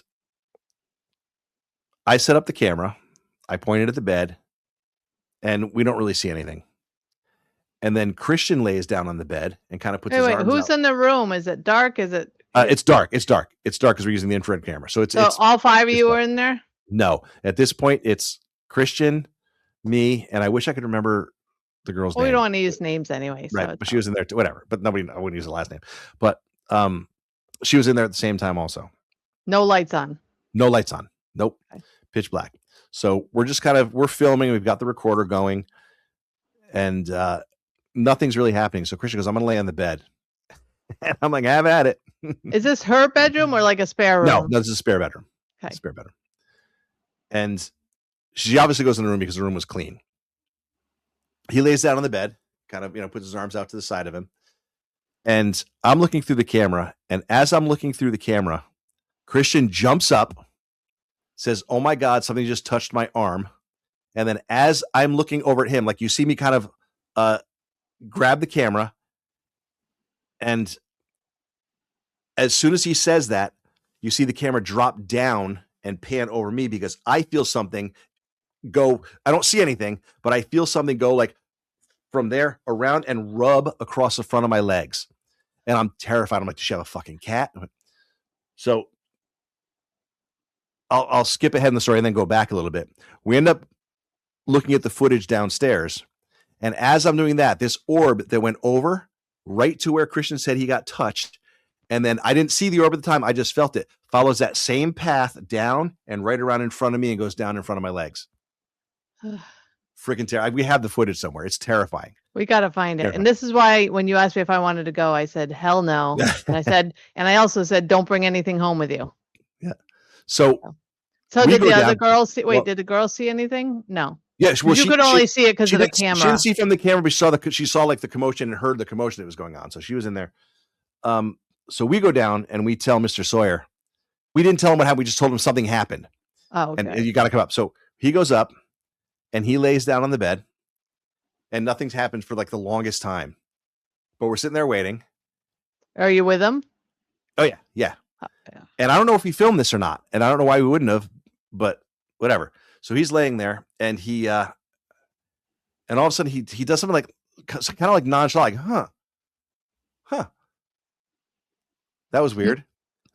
I set up the camera. I pointed at the bed and we don't really see anything. And then Christian lays down on the bed and kind of puts his arms out. Who's in the room? Is it dark? Is it? It's dark. It's dark because we're using the infrared camera. So it's all five of you were in there? No. At this point, it's Christian, me, and I wish I could remember the girl's name. We don't want to use names anyway. Right. So but she was in there too, whatever. But I wouldn't use the last name. But she was in there at the same time also. No lights on. No lights on. Nope. Okay. Pitch black. So we're just we're filming. We've got the recorder going and nothing's really happening. So Christian goes, I'm going to lay on the bed. And I'm like, have at it. Is this her bedroom or like a spare room? No, this is a spare bedroom. Okay. Spare bedroom. And she obviously goes in the room because the room was clean. He lays down on the bed, kind of, puts his arms out to the side of him. And I'm looking through the camera. And as I'm looking through the camera, Christian jumps up, says, oh my God, something just touched my arm. And then as I'm looking over at him, like you see me kind of grab the camera. And as soon as he says that, you see the camera drop down and pan over me because I feel something go. I don't see anything, but I feel something go like from there around and rub across the front of my legs. And I'm terrified. I'm like, does she have a fucking cat? So I'll skip ahead in the story and then go back a little bit. We end up looking at the footage downstairs. And as I'm doing that, this orb that went over right to where Christian said he got touched. And then I didn't see the orb at the time. I just felt it. Follows that same path down and right around in front of me and goes down in front of my legs. Freaking terrifying. We have the footage somewhere. It's terrifying. We got to find it. And this is why when you asked me if I wanted to go, I said, hell no. And I also said, don't bring anything home with you. Yeah. So did the other girls see? Wait, did the girls see anything? No. Yeah, well, you could only see it because of the camera. She didn't see from the camera, but she saw like the commotion and heard the commotion that was going on. So she was in there. So we go down and we tell Mr. Sawyer. We didn't tell him what happened. We just told him something happened. Oh, okay. And you got to come up. So he goes up and he lays down on the bed and nothing's happened for like the longest time. But we're sitting there waiting. Are you with him? Oh, yeah. Yeah. And I don't know if he filmed this or not. And I don't know why we wouldn't have, but whatever. So he's laying there and and all of a sudden he does something like kind of like nonchalant, like, huh. That was weird.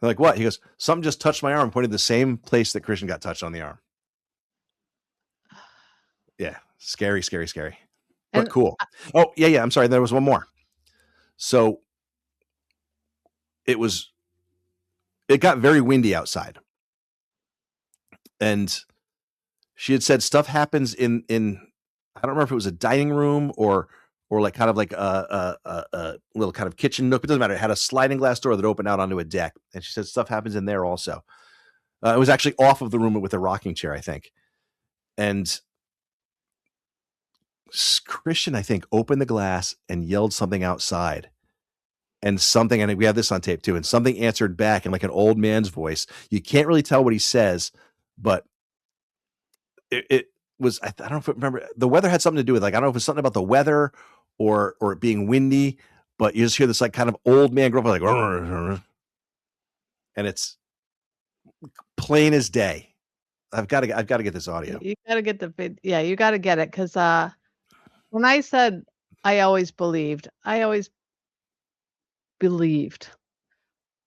I'm like, what? He goes, something just touched my arm, pointed the same place that Christian got touched on the arm. Yeah. Scary, scary, scary. but And cool. Oh yeah. I'm sorry. There was one more. So it was it got very windy outside, and she had said stuff happens in I don't remember if it was a dining room or like kind of like a little kind of kitchen nook. It doesn't matter. It had a sliding glass door that opened out onto a deck, and she said stuff happens in there also. It was actually off of the room with a rocking chair, I think. And Christian, I think, opened the glass and yelled something outside. And something, and we have this on tape too, and something answered back in like an old man's voice. You can't really tell what he says, but it was, I don't know if I remember, the weather had something to do with, like, I don't know if it was something about the weather or it being windy, but you just hear this like kind of old man gruff, like, and it's plain as day. I've got to get this audio. you got to get the yeah, you got to get it, because when I said I always believed,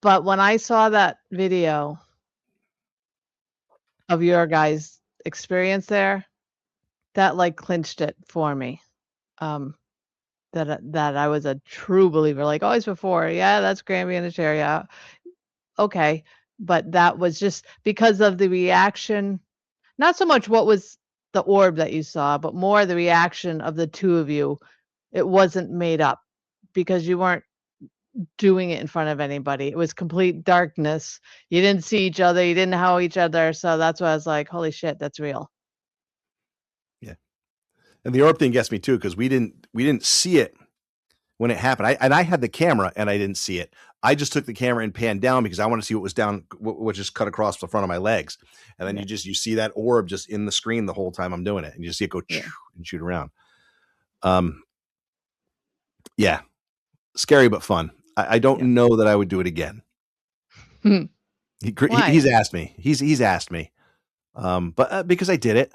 but when I saw that video of your guys' experience there, that like clinched it for me. That I was a true believer, like always before. Yeah, that's Grammy in the chair. Yeah, okay, but that was just because of the reaction. Not so much what was the orb that you saw, but more the reaction of the two of you. It wasn't made up because you weren't doing it in front of anybody. It was complete darkness. You didn't see each other. You didn't know each other. So that's why I was like, holy shit, that's real. Yeah. And the orb thing gets me too, because we didn't see it when it happened. I had the camera and I didn't see it. I just took the camera and panned down because I want to see what was down, what just cut across the front of my legs. And then you see that orb just in the screen the whole time I'm doing it, and you just see it go and shoot around. Yeah, scary but fun. I don't know that I would do it again. He's asked me. He's asked me, but because I did it.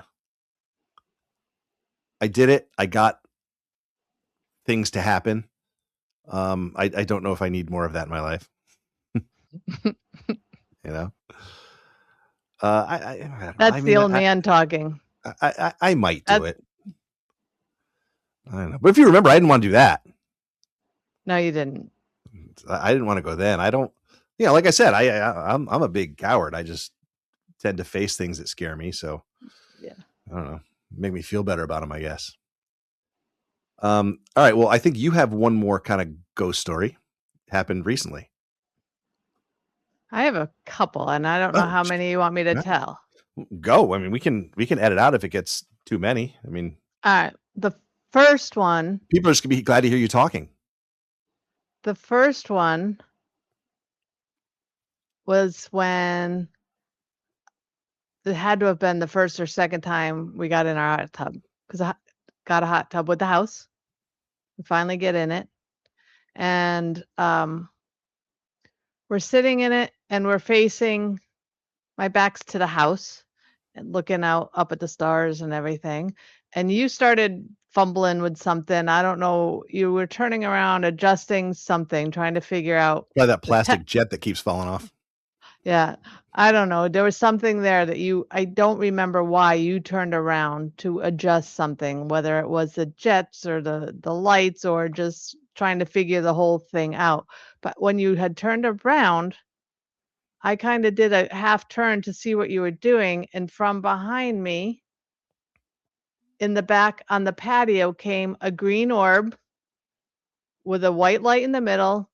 I got things to happen. I don't know if I need more of that in my life. You know, that's the old man talking. I might do it. I don't know, but if you remember, I didn't want to do that. No, you didn't. I didn't want to go then. I don't. Yeah, like I said, I'm a big coward. I just tend to face things that scare me. So yeah, I don't know. Make me feel better about them, I guess. All right. Well, I think you have one more kind of ghost story happened recently. I have a couple, and I don't know how many you want me to tell. Go. I mean, we can edit out if it gets too many. I mean, all right. The first one. People are just gonna be glad to hear you talking. The first one was when it had to have been the first or second time we got in our hot tub, because I got a hot tub with the house. We finally get in it, and we're sitting in it, and we're facing, my back's to the house and looking out up at the stars and everything. And you started fumbling with something. I don't know. You were turning around, adjusting something, trying to figure out. By that plastic jet that keeps falling off. Yeah. I don't know. There was something there that I don't remember why you turned around to adjust something, whether it was the jets or the lights or just trying to figure the whole thing out. But when you had turned around, I kind of did a half turn to see what you were doing. And from behind me in the back on the patio came a green orb with a white light in the middle.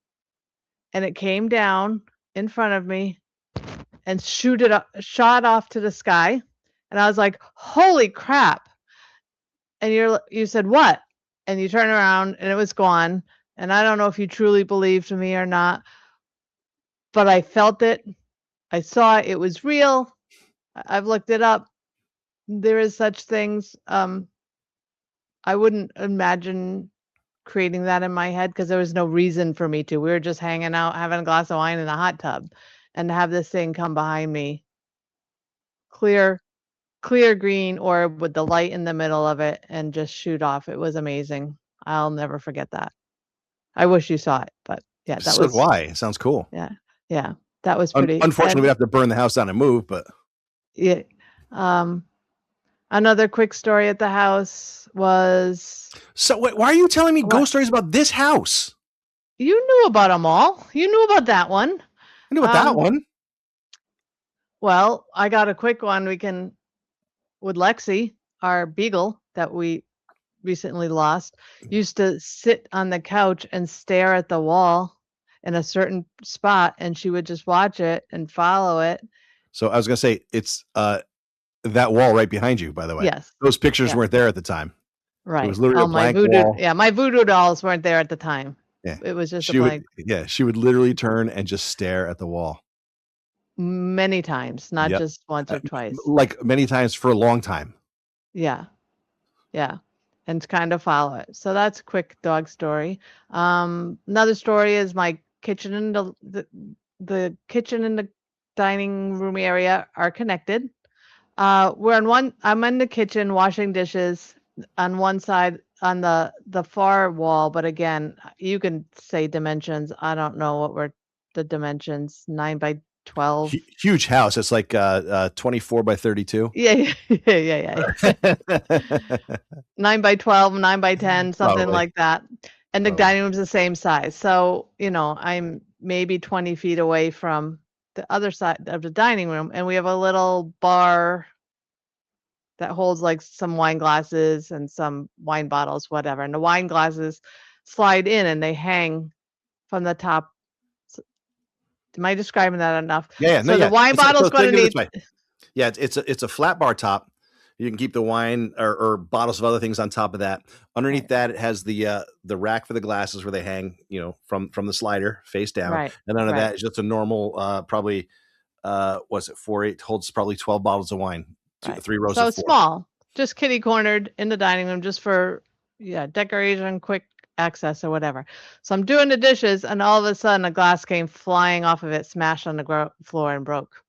And it came down in front of me and shot off to the sky. And I was like, holy crap. And you said, what? And you turn around and it was gone. And I don't know if you truly believed me or not, but I felt it. I saw it. It was real. I've looked it up. There is such things. I wouldn't imagine creating that in my head because there was no reason for me to. We were just hanging out, having a glass of wine in a hot tub, and to have this thing come behind me, clear green orb with the light in the middle of it, and just shoot off. It was amazing. I'll never forget that. I wish you saw it, but yeah, that was. Why? It sounds cool. Yeah, that was pretty. Unfortunately, we have to burn the house down and move, but yeah, Another quick story at the house was So wait, why are you telling me what? ghost stories about this house? You knew about them all. You knew about that one. I knew about that one. Well, I got a quick one. We can with Lexi, our beagle that we recently lost, used to sit on the couch and stare at the wall in a certain spot, and she would just watch it and follow it. So I was gonna say it's that wall right behind you. By the way, Yes. those pictures Yeah. weren't there at the time. Right. It was literally a my blank voodoo. wall. Yeah, my voodoo dolls weren't there at the time. Yeah, It was just a she would. blank. Yeah, she would literally turn and just stare at the wall. Many times, not Yep. just once or twice. Like many times for a long time. Yeah. Yeah. And kind of follow it. So that's a quick dog story. Another story is my kitchen and the kitchen and the dining room area are connected. I'm in the kitchen washing dishes on one side on the far wall, but again, you can say dimensions. I don't know what were the dimensions, 9 by 12. Huge house. It's like 24 by 32. Yeah. 9 by 12, 9 by 10, something Probably. like that. And the Probably. dining room's the same size. So, I'm maybe 20 feet away from the other side of the dining room, and we have a little bar that holds like some wine glasses and some wine bottles, whatever. And the wine glasses slide in and they hang from the top. Am I describing that enough? Yeah. So the wine bottle's going to need. Yeah, it's a flat bar top. You can keep the wine or bottles of other things on top of that. Underneath that, it has the rack for the glasses where they hang, from the slider face down. Right. And under that is just a normal, probably, what's it, 4-8 holds probably 12 bottles of wine, Right. 3 rows so of 4. Small, just kitty cornered in the dining room, just for decoration, quick access or whatever. So I'm doing the dishes, and all of a sudden a glass came flying off of it, smashed on the floor and broke.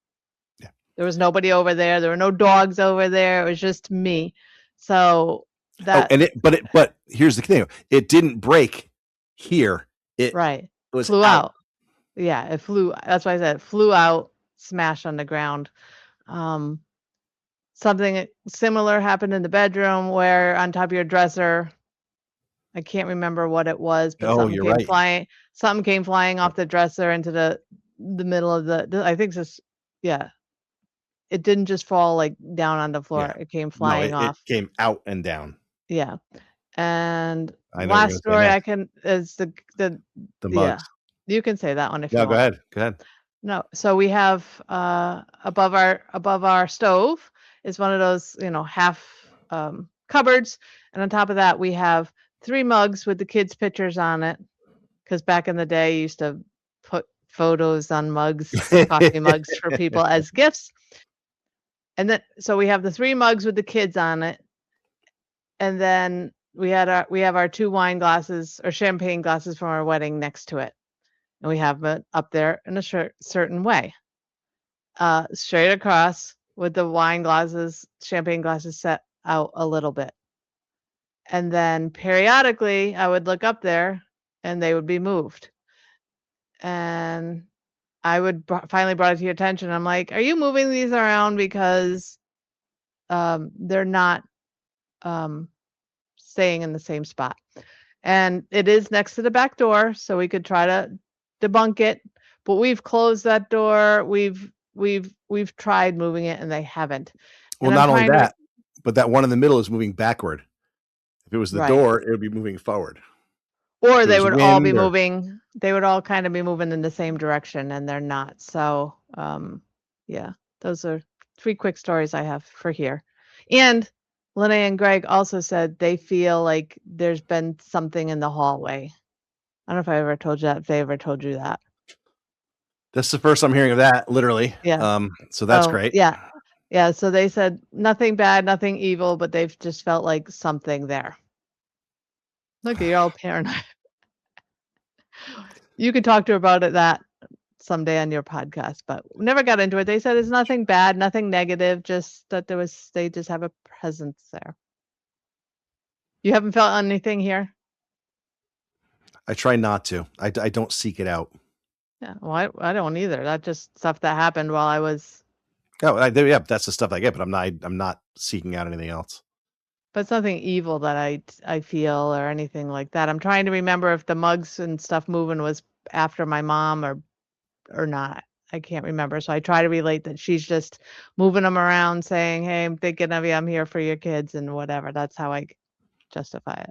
Yeah. There was nobody over there. There were no dogs over there. It was just me. So that. But here's the thing: it didn't break here. It was flew out. Yeah, it flew. That's why I said it flew out, smashed on the ground. Something similar happened in the bedroom, where on top of your dresser, I can't remember what it was, but something came flying off the dresser into the middle of I think this, yeah. It didn't just fall like down on the floor. Yeah. It came flying off. It came out and down. Yeah. And last story is the mugs. Yeah. You can say that one if you want. Go ahead. No. So we have above our stove is one of those, half cupboards. And on top of that, we have 3 mugs with the kids' pictures on it. Because back in the day, you used to put photos on mugs, coffee mugs for people as gifts. And then, so we have the 3 mugs with the kids on it. And then we have our 2 wine glasses or champagne glasses from our wedding next to it. And we have it up there in a certain way. Straight across with the wine glasses, champagne glasses set out a little bit. And then periodically I would look up there and they would be moved. And I would finally brought it to your attention. I'm like, are you moving these around because they're not staying in the same spot? And it is next to the back door, so we could try to debunk it. But we've closed that door. We've tried moving it, and they haven't. Well, not only that, but that one in the middle is moving backward. If it was the door, it would be moving forward. Or they would all be moving. They would all kind of be moving in the same direction, and they're not. So, yeah, those are 3 quick stories I have for here. And Linnea and Greg also said they feel like there's been something in the hallway. I don't know if I ever told you that. If they ever told you that. That's the first I'm hearing of that, literally. Yeah. So that's great. Yeah. Yeah. So they said nothing bad, nothing evil, but they've just felt like something there. Look, you're all paranoid. You could talk to her about that someday on your podcast, but we never got into it. They said it's nothing bad, nothing negative, just that they just have a presence there. You haven't felt anything here? I try not to. I don't seek it out. Yeah, well, I don't either. That's just stuff that happened while I was Oh, yeah, that's the stuff I get, but I'm not seeking out anything else. But it's nothing evil that I feel or anything like that. I'm trying to remember if the mugs and stuff moving was after my mom or not. I can't remember. So I try to relate that she's just moving them around saying, "Hey, I'm thinking of you. I'm here for your kids," and whatever. That's how I justify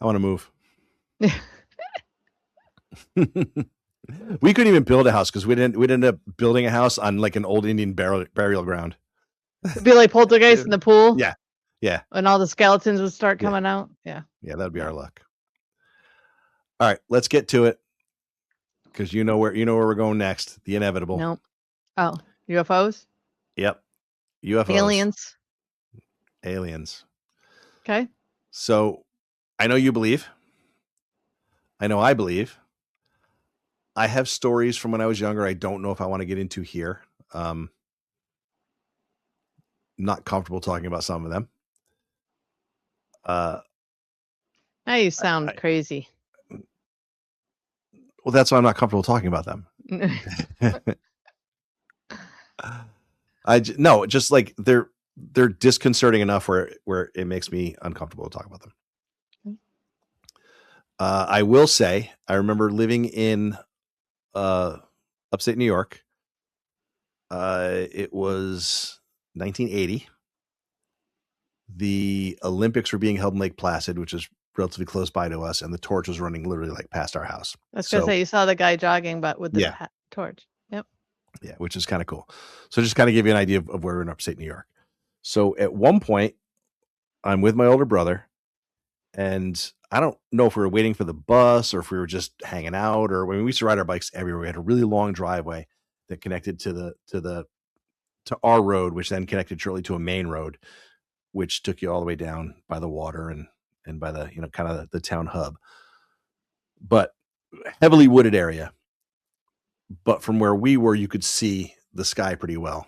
I want to move. it. We couldn't even build a house because we'd end up building a house on like an old Indian burial ground. It'd be like Poltergeist in the pool. Yeah. Yeah. And all the skeletons would start Yeah. coming out. Yeah. Yeah, that'd be our luck. All right, let's get to it. Because you know where we're going next. The inevitable. Nope. Oh, UFOs? Yep. UFOs. Aliens. Okay. So I know you believe. I know I believe. I have stories from when I was younger. I don't know if I want to get into here. Not comfortable talking about some of them. Now you sound crazy. Well, that's why I'm not comfortable talking about them. No, just like they're disconcerting enough where it makes me uncomfortable to talk about them. I will say, I remember living in upstate New York. It was 1980. The Olympics were being held in Lake Placid, which is relatively close by to us, and the torch was running literally like past our house. I was gonna say you saw the guy jogging, but with the torch. Yep. Yeah, which is kind of cool. So just kind of give you an idea of where we're in upstate New York. So at one point, I'm with my older brother, and I don't know if we were waiting for the bus or if we were just hanging out, or when we used to ride our bikes everywhere. We had a really long driveway that connected to our road, which then connected shortly to a main road, which took you all the way down by the water and by the, kind of the town hub, but heavily wooded area. But from where we were, you could see the sky pretty well.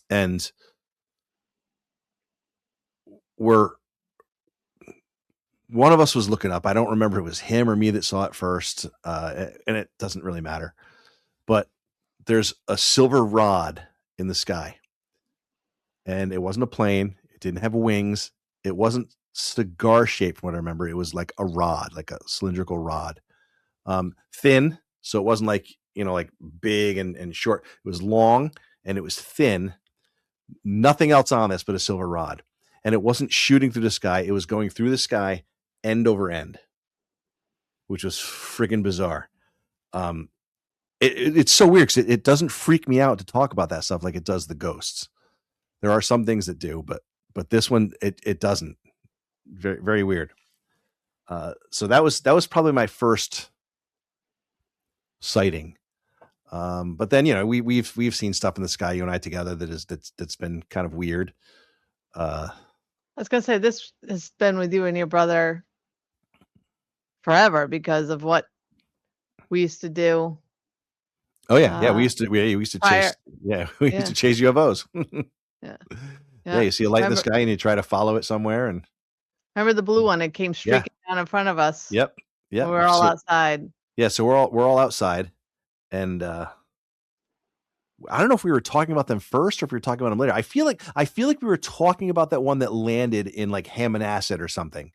And one of us was looking up. I don't remember if it was him or me that saw it first. And it doesn't really matter, but there's a silver rod in the sky, and it wasn't a plane. It didn't have wings. It wasn't cigar shaped from what I remember. It was like a rod, like a cylindrical rod, thin. So it wasn't like, like big and short. It was long and it was thin. Nothing else on this but a silver rod. And it wasn't shooting through the sky. It was going through the sky end over end, which was friggin' bizarre. It's so weird because it doesn't freak me out to talk about that stuff like it does the ghosts. There are some things that do, but this one, it doesn't. Very, very weird. So that was probably my first sighting. But then, we've seen stuff in the sky, you and I together, that's been kind of weird. I was gonna say this has been with you and your brother forever because of what we used to do. Oh yeah, we used to chase. Yeah, we used to chase UFOs. Yeah, you see a light in the sky and you try to follow it somewhere. And remember the blue one? It came streaking down in front of us. Yep. We were all outside. Yeah, so we're all outside, and I don't know if we were talking about them first or if we were talking about them later. I feel like we were talking about that one that landed in like Hammonasset or something.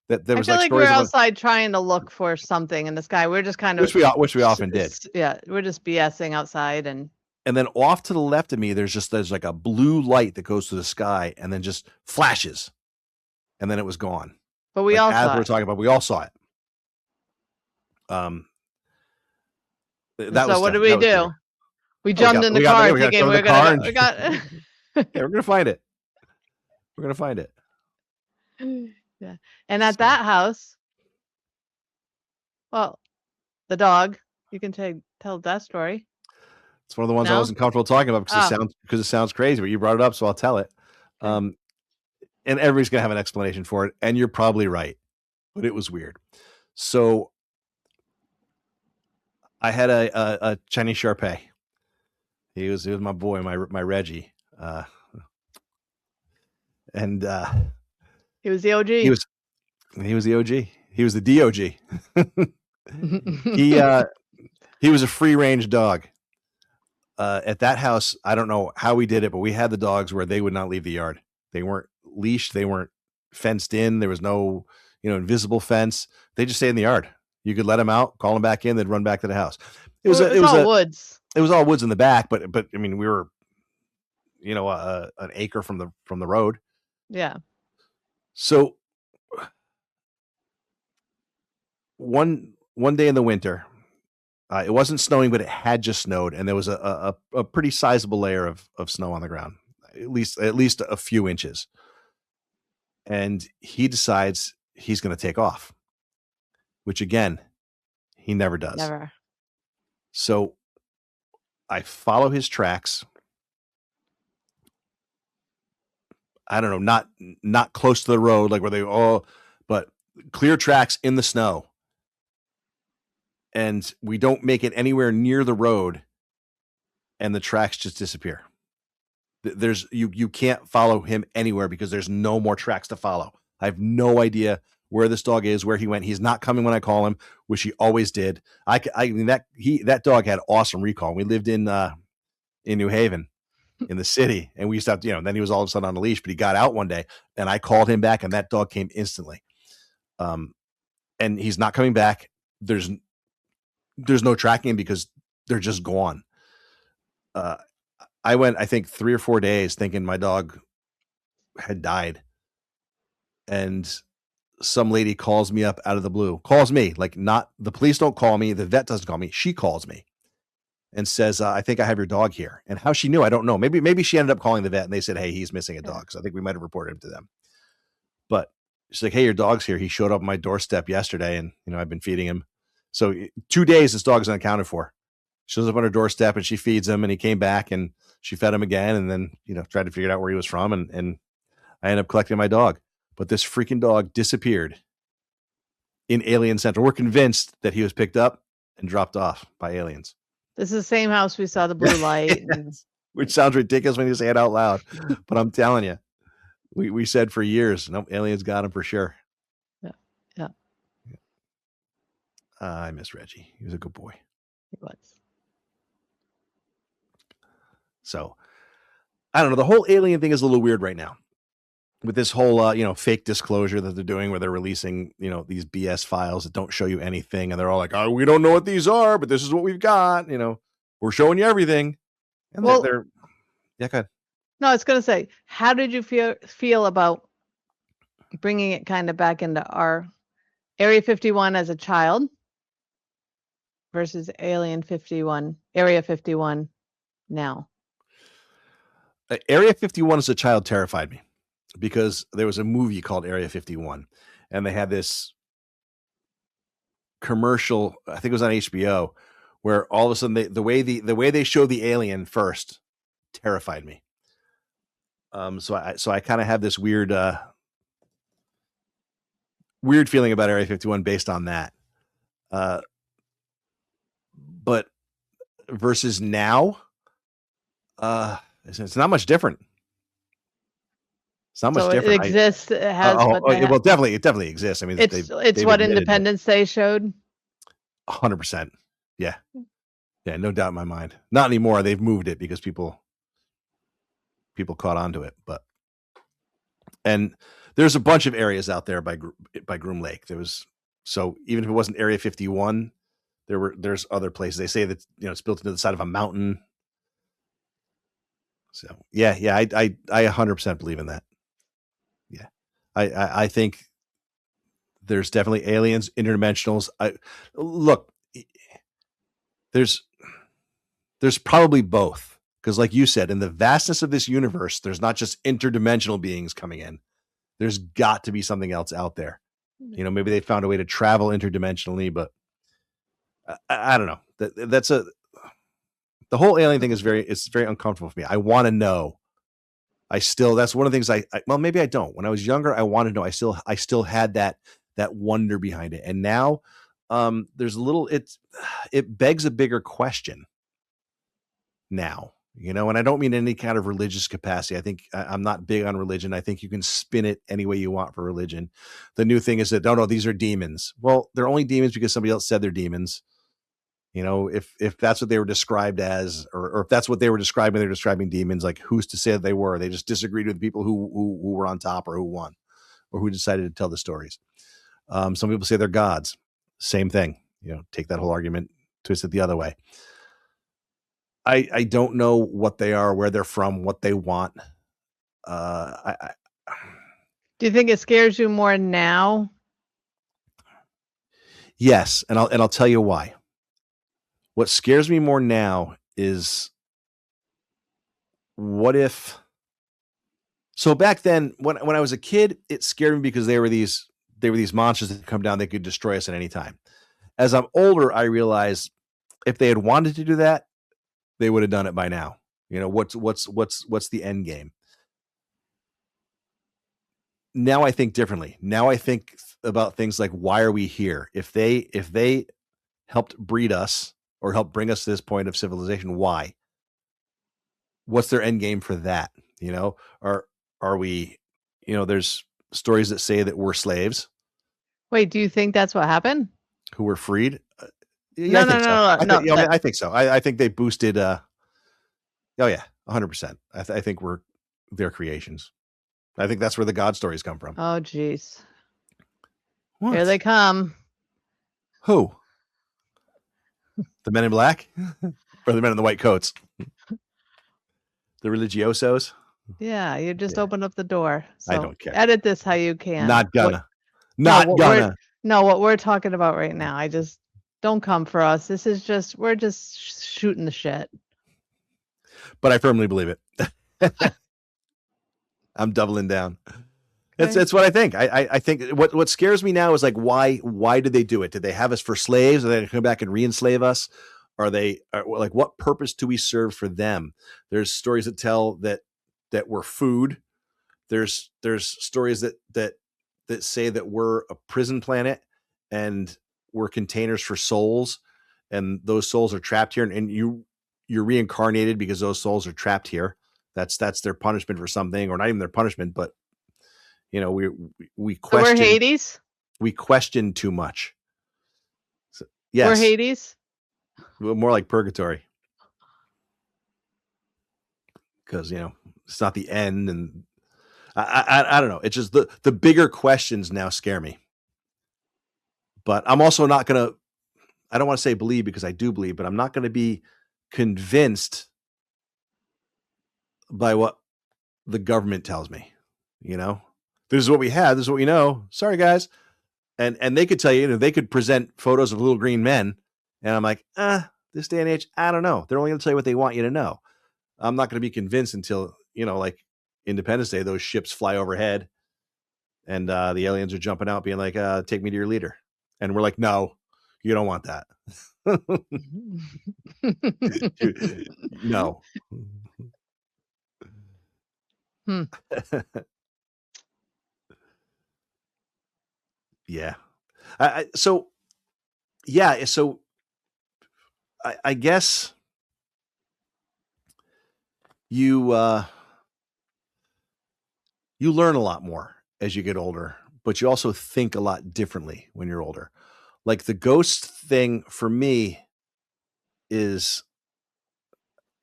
That there was I feel like we were outside trying to look for something in the sky. We were just kind of which we often did. Yeah, we're just BSing outside, and then off to the left of me, there's like a blue light that goes to the sky and then just flashes, and then it was gone. But we all saw it. We're talking about, we all saw it. So what did we do? We jumped in the car thinking we're gonna yeah, we're gonna find it. We're gonna find it. Yeah. And at that house, well, the dog, you can tell that story. It's one of the ones I wasn't comfortable talking about because it sounds crazy, but you brought it up, so I'll tell it. Okay. And everybody's gonna have an explanation for it, and you're probably right, but it was weird. So I had a Chinese Shar-Pei. He was my boy, my Reggie, and he was the OG. He was the OG. He was the DOG. He was a free range dog. At that house, I don't know how we did it, but we had the dogs where they would not leave the yard. They weren't leashed. They weren't fenced in. There was no, invisible fence. They just stayed in the yard. You could let them out, call them back in, they'd run back to the house. It was Well, it's all woods. it was all woods in the back, but I mean, we were, an acre from the road. Yeah. So one day in the winter, it wasn't snowing, but it had just snowed, and there was a pretty sizable layer of snow on the ground, at least a few inches. And he decides he's going to take off, which again, he never does. Never. So I follow his tracks. I don't know, not close to the road, like where they but clear tracks in the snow. And we don't make it anywhere near the road, and the tracks just disappear. There's you can't follow him anywhere because there's no more tracks to follow. I have no idea where this dog is, where he went. He's not coming when I call him, which he always did. I mean that dog had awesome recall. We lived in New Haven, in the city, and we used to have to, then he was all of a sudden on a leash, but he got out one day, and I called him back, and that dog came instantly. And he's not coming back. There's no tracking him because they're just gone. I went, I think 3 or 4 days thinking my dog had died. And some lady calls me up out of the blue, calls me, like, not the police don't call me. The vet doesn't call me. She calls me and says, I think I have your dog here. And how she knew, I don't know. Maybe she ended up calling the vet and they said, hey, he's missing a dog. So I think we might've reported him to them, but she's like, hey, your dog's here. He showed up on my doorstep yesterday, and I've been feeding him. So 2 days, this dog's unaccounted for. Shows up on her doorstep and she feeds him, and he came back and she fed him again, and then tried to figure out where he was from, and I ended up collecting my dog. But this freaking dog disappeared in Alien Central. We're convinced that he was picked up and dropped off by aliens. This is the same house we saw the blue light. Which sounds ridiculous when you say it out loud, but I'm telling you, we said for years, nope, aliens got him for sure. Yeah. I miss Reggie. He was a good boy. He was. So I don't know. The whole alien thing is a little weird right now with this whole, fake disclosure that they're doing, where they're releasing, these BS files that don't show you anything. And they're all like, oh, we don't know what these are, but this is what we've got. We're showing you everything. And they're yeah, go ahead. No, I was going to say, how did you feel about bringing it kind of back into our Area 51 as a child versus Area 51 now? Area 51 as a child terrified me because there was a movie called Area 51, and they had this commercial, I think it was on HBO, where all of a sudden the way they show the alien first terrified me. So I kind of have this weird feeling about Area 51 based on that. But versus now, it's not much different. It's not much different. It exists. It has. Well, it definitely exists. I mean, it's what Independence Day showed. 100%. Yeah, no doubt in my mind. Not anymore. They've moved it because people caught on to it. And there's a bunch of areas out there by Groom Lake. So even if it wasn't Area 51, there's other places. They say that it's built into the side of a mountain. So yeah, I 100% believe in that. Yeah, I think there's definitely aliens, interdimensionals. Look, there's probably both, because like you said, in the vastness of this universe, there's not just interdimensional beings coming in. There's got to be something else out there. Maybe they found a way to travel interdimensionally, but I don't know. The whole alien thing is very uncomfortable for me. I want to know. That's one of the things well, maybe I don't. When I was younger, I wanted to know. I still had that wonder behind it. And now there's a little, it begs a bigger question now, and I don't mean any kind of religious capacity. I think I'm not big on religion. I think you can spin it any way you want for religion. The new thing is that, no, these are demons. Well, they're only demons because somebody else said they're demons. You know, if that's what they were described as, or if that's what they were describing, they're describing demons. Like, who's to say that they were? They just disagreed with people who were on top or who won or who decided to tell the stories. Some people say they're gods. Same thing. You know, take that whole argument, twist it the other way. I don't know what they are, where they're from, what they want. I Do you think it scares you more now? Yes, and I'll tell you why. What scares me more now is, what if, so back then when I was a kid, it scared me because they were these monsters that come down, they could destroy us at any time. As I'm older, I realized if they had wanted to do that, they would have done it by now. You know, what's the end game? Now I think differently. Now I think about things like, why are we here? If they helped breed us or helped bring us to this point of civilization, why? What's their end game for that? You know, are we, you know, there's stories that say that we're slaves Wait, do you think that's what happened? who were freed. Yeah, No, I no, think so. no, no, no. I think so. I think they boosted. Oh yeah, 100%. I think we're their creations. I think that's where the God stories come from. Oh, jeez. What? Here they come. Who? The men in black, or the men in the white coats? The religiosos. Yeah, you just Yeah. opened up the door. So I don't care. edit this how you can. Not gonna. What we're talking about right now. I just don't come for us. This is just we're just shooting the shit. But I firmly believe it. I'm doubling down. Okay. That's what I think. I think what scares me now is like, why did they do it? Did they have us for slaves? Are they going to come back and re-enslave us? Are like, what purpose do we serve for them? There's stories that tell that we're food. There's stories that say that we're a prison planet and we're containers for souls, and those souls are trapped here, and you're reincarnated because those souls are trapped here. That's their punishment for something, or not even their punishment, but you know, we question. So we're Hades. We question too much. So, yes, we're Hades. More like purgatory, because you know it's not the end, and I don't know. It's just the bigger questions now scare me. But I'm also not gonna. I don't want to say believe, because I do believe, but I'm not going to be convinced by what the government tells me. You know, this is what we have. This is what we know. Sorry, guys. And they could tell you, they could present photos of little green men, and I'm like, this day and age, I don't know. They're only going to tell you what they want you to know. I'm not going to be convinced until, you know, like Independence Day, those ships fly overhead, and the aliens are jumping out, being like, "Take me to your leader," and we're like, "No, you don't want that." No. Yeah. So I guess you learn a lot more as you get older, but you also think a lot differently when you're older. Like the ghost thing for me is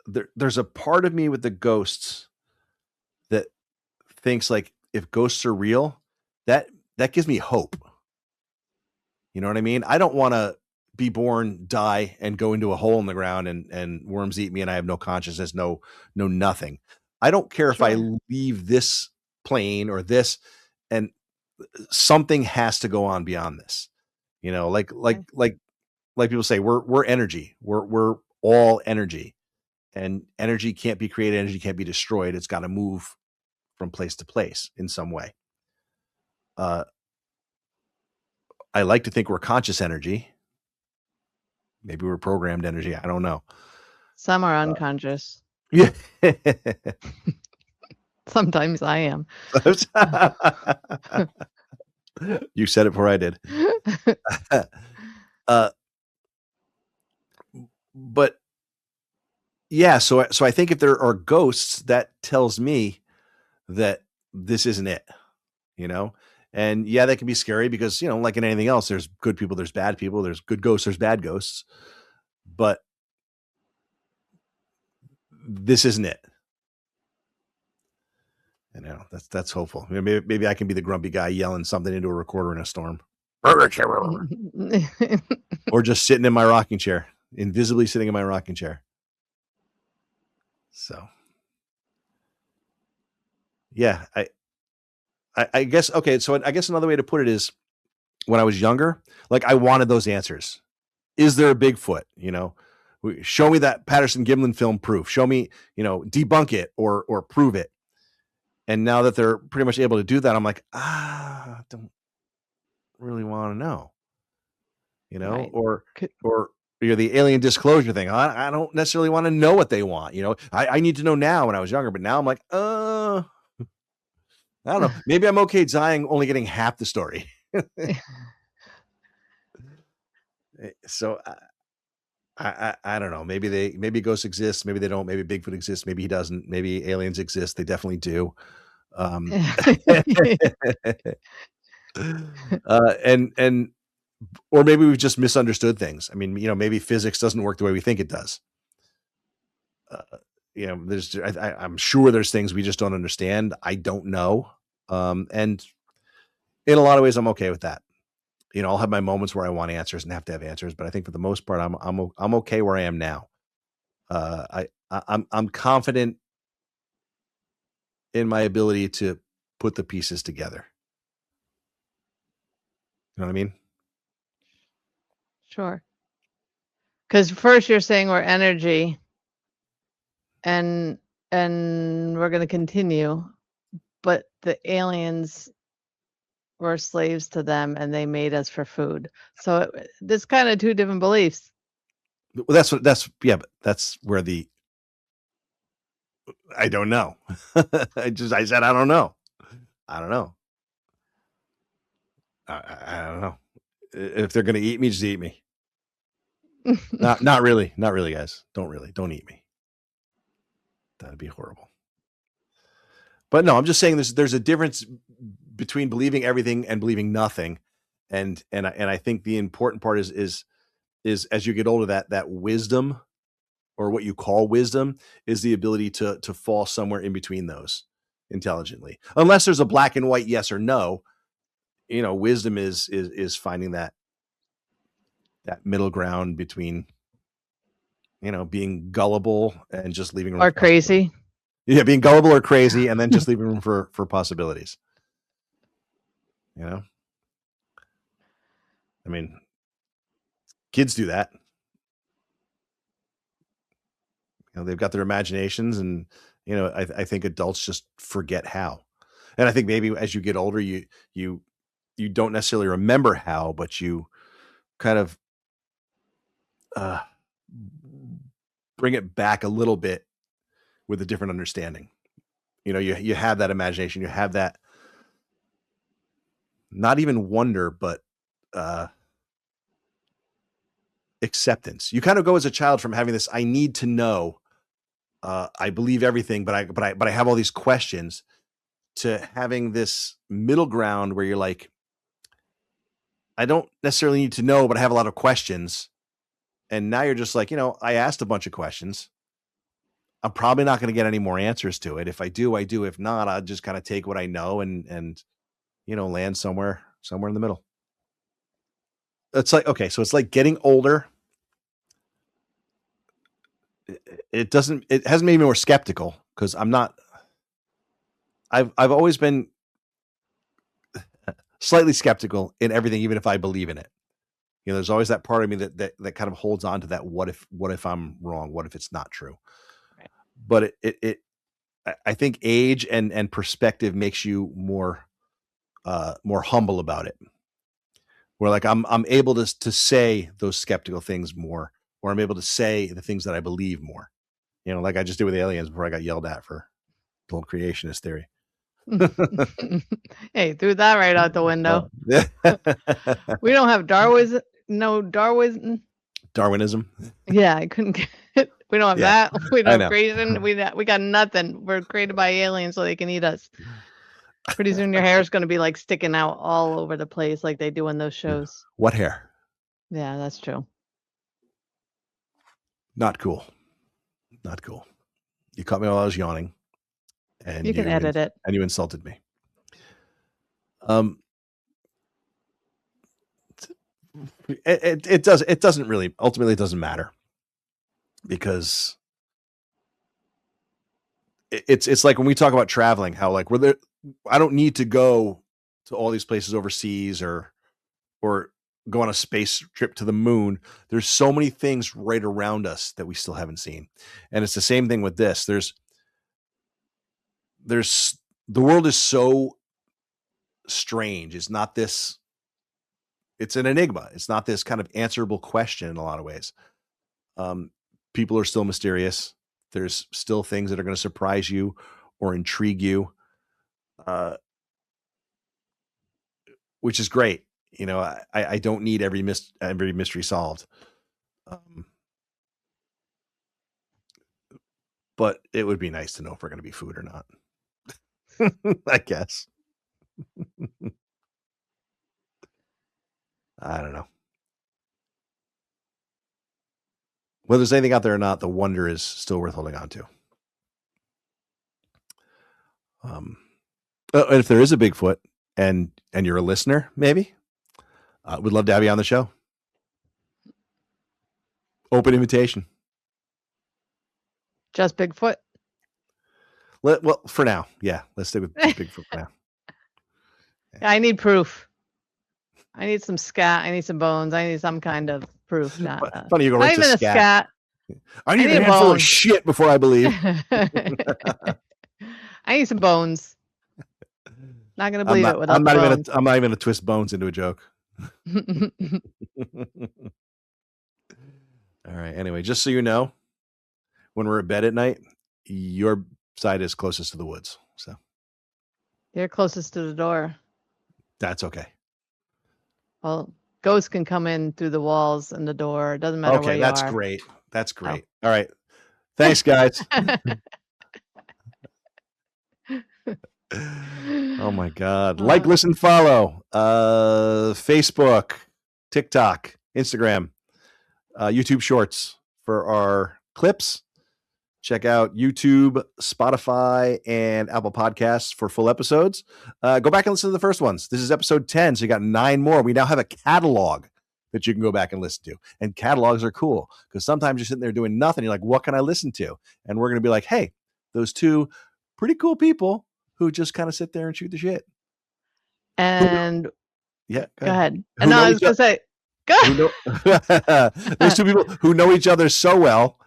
there's a part of me with the ghosts that thinks like, if ghosts are real, that gives me hope. You know what I mean? I don't want to be born, die, and go into a hole in the ground and worms eat me and I have no consciousness, no nothing. I don't care if I leave this plane or this, and something has to go on beyond this. You know, like people say, we're energy. We're all energy, and energy can't be created. Energy can't be destroyed. It's got to move from place to place in some way. I like to think we're conscious energy. Maybe we're programmed energy. I don't know. Some are unconscious. Yeah. Sometimes I am. You said it before I did. But yeah, so I think if there are ghosts, that tells me that this isn't it, you know? And yeah, that can be scary because, you know, like in anything else, there's good people, there's bad people, there's good ghosts, there's bad ghosts. but this isn't it. You know, that's hopeful. Maybe I can be the grumpy guy yelling something into a recorder in a storm. Or just sitting in my rocking chair, invisibly sitting in my rocking chair. So, yeah, I guess, okay, so I guess another way to put it is, when I was younger, like, I wanted those answers. Is there a Bigfoot? You know, show me that Patterson Gimlin film proof. Show me, you know, debunk it or prove it. And now that they're pretty much able to do that, I'm like, I don't really want to know, you know, Right. or you know, the alien disclosure thing. I don't necessarily want to know what they want. You know, I need to know now when I was younger, but now I'm like, I don't know. Maybe I'm okay dying only getting half the story. So I don't know. Maybe ghosts exist. Maybe they don't. Maybe Bigfoot exists. Maybe he doesn't. Maybe aliens exist. They definitely do. And or maybe we've just misunderstood things. I mean, you know, maybe physics doesn't work the way we think it does. You know, I'm sure there's things we just don't understand. I don't know. And in a lot of ways, I'm okay with that. You know, I'll have my moments where I want answers and have to have answers, but I think for the most part, I'm okay where I am now. I'm confident in my ability to put the pieces together. You know what I mean? Sure. Because first you're saying we're energy, and we're going to continue, but the aliens were slaves to them, and they made us for food. So there's kind of two different beliefs. Well, yeah, but that's where I don't know. I said I don't know. I don't know. I don't know. If they're going to eat me, just eat me. Not really, guys. Don't eat me. That'd be horrible. But no, I'm just saying there's a difference between believing everything and believing nothing, and I think the important part is as you get older, that wisdom, or what you call wisdom, is the ability to fall somewhere in between those intelligently. Unless there's a black and white yes or no, you know, wisdom is finding that middle ground between, you know, being gullible and just leaving room or for crazy. Yeah, being gullible or crazy, and then just leaving room for possibilities. You know, I mean, kids do that. You know, they've got their imaginations, and you know, I think adults just forget how. And I think maybe as you get older, you don't necessarily remember how, but you kind of bring it back a little bit with a different understanding. You know, you have that imagination, you have that, not even wonder, but acceptance. You kind of go as a child from having this, I need to know, I believe everything, but I have all these questions, to having this middle ground where you're like, I don't necessarily need to know, but I have a lot of questions. And now you're just like, you know, I asked a bunch of questions. I'm probably not going to get any more answers to it. If I do, I do. If not, I'll just kind of take what I know and you know, land somewhere in the middle. It's like, okay, so it's like getting older. It hasn't made me more skeptical, because I've always been slightly skeptical in everything, even if I believe in it. You know, there's always that part of me that kind of holds on to that. What if I'm wrong? What if it's not true? Right. But I think age and perspective makes you more humble about it. Where like I'm able to say those skeptical things more, or I'm able to say the things that I believe more. You know, like I just did with aliens before I got yelled at for the whole creationist theory. Hey, threw that right out the window. We don't have Darwinism. No Darwinism. Darwinism. Yeah, I couldn't get. We don't have that. We I don't know. have creation. We got nothing. We're created by aliens so they can eat us. Pretty soon your hair is going to be like sticking out all over the place like they do in those shows. What hair? Yeah, that's true. Not cool. Not cool. You caught me while I was yawning, and You can edit it. And you insulted me. It doesn't really, ultimately it doesn't matter, because it's like when we talk about traveling, how like we're there, I don't need to go to all these places overseas or go on a space trip to the moon. There's so many things right around us that we still haven't seen. And it's the same thing with this. There's the world is so strange. It's not this, it's an enigma. It's not this kind of answerable question in a lot of ways. People are still mysterious. There's still things that are going to surprise you or intrigue you, which is great. You know, I don't need every mystery solved. But it would be nice to know if we're going to be food or not. I guess. I don't know. Whether there's anything out there or not, the wonder is still worth holding on to. And if there is a Bigfoot and you're a listener, maybe, we'd love to have you on the show. Open invitation. Just Bigfoot? Well, for now. Yeah, let's stick with Bigfoot for now. Yeah, I need proof. I need some scat. I need some bones. I need some kind of proof. Not, funny, you go right to scat. I need a handful of shit before I believe. I need some bones. Not gonna believe it without bones. I'm not even gonna twist bones into a joke. All right. Anyway, just so you know, when we're at bed at night, your side is closest to the woods. So you're closest to the door. That's okay. Well, ghosts can come in through the walls and the door. It doesn't matter where you are. Okay, that's great. That's great. Oh. All right. Thanks, guys. Oh my God. Like, listen, follow. Facebook, TikTok, Instagram, YouTube Shorts for our clips. Check out YouTube, Spotify, and Apple Podcasts for full episodes. Go back and listen to the first ones. This is episode 10, so you got 9 more. We now have a catalog that you can go back and listen to. And catalogs are cool because sometimes you're sitting there doing nothing. You're like, what can I listen to? And we're going to be like, hey, those 2 pretty cool people who just kind of sit there and shoot the shit. And yeah, go ahead. And no, I was going to say, go. There's 2 people who know each other so well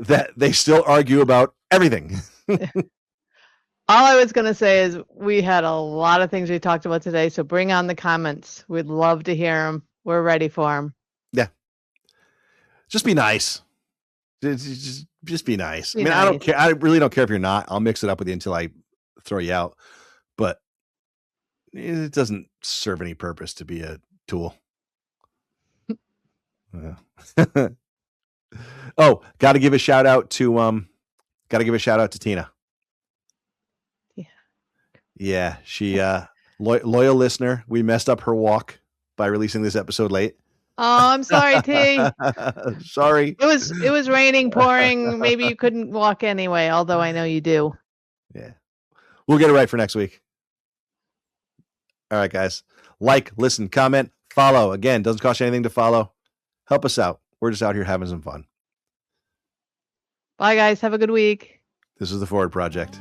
that they still argue about everything. All I was going to say is we had a lot of things we talked about today, so bring on the comments. We'd love to hear them. We're ready for them. Yeah. Just be nice. Just be nice. I mean, I don't care. I really don't care if you're not. I'll mix it up with you until I throw you out. But it doesn't serve any purpose to be a tool. Yeah. Oh, got to give a shout out to Tina. Yeah, she loyal listener. We messed up her walk by releasing this episode late. Oh, I'm sorry, T. Sorry. It was raining, pouring. Maybe you couldn't walk anyway, although I know you do. Yeah. We'll get it right for next week. All right, guys. Like, listen, comment, follow. Again, doesn't cost you anything to follow. Help us out. We're just out here having some fun. Bye, guys. Have a good week. This is the Forward Project.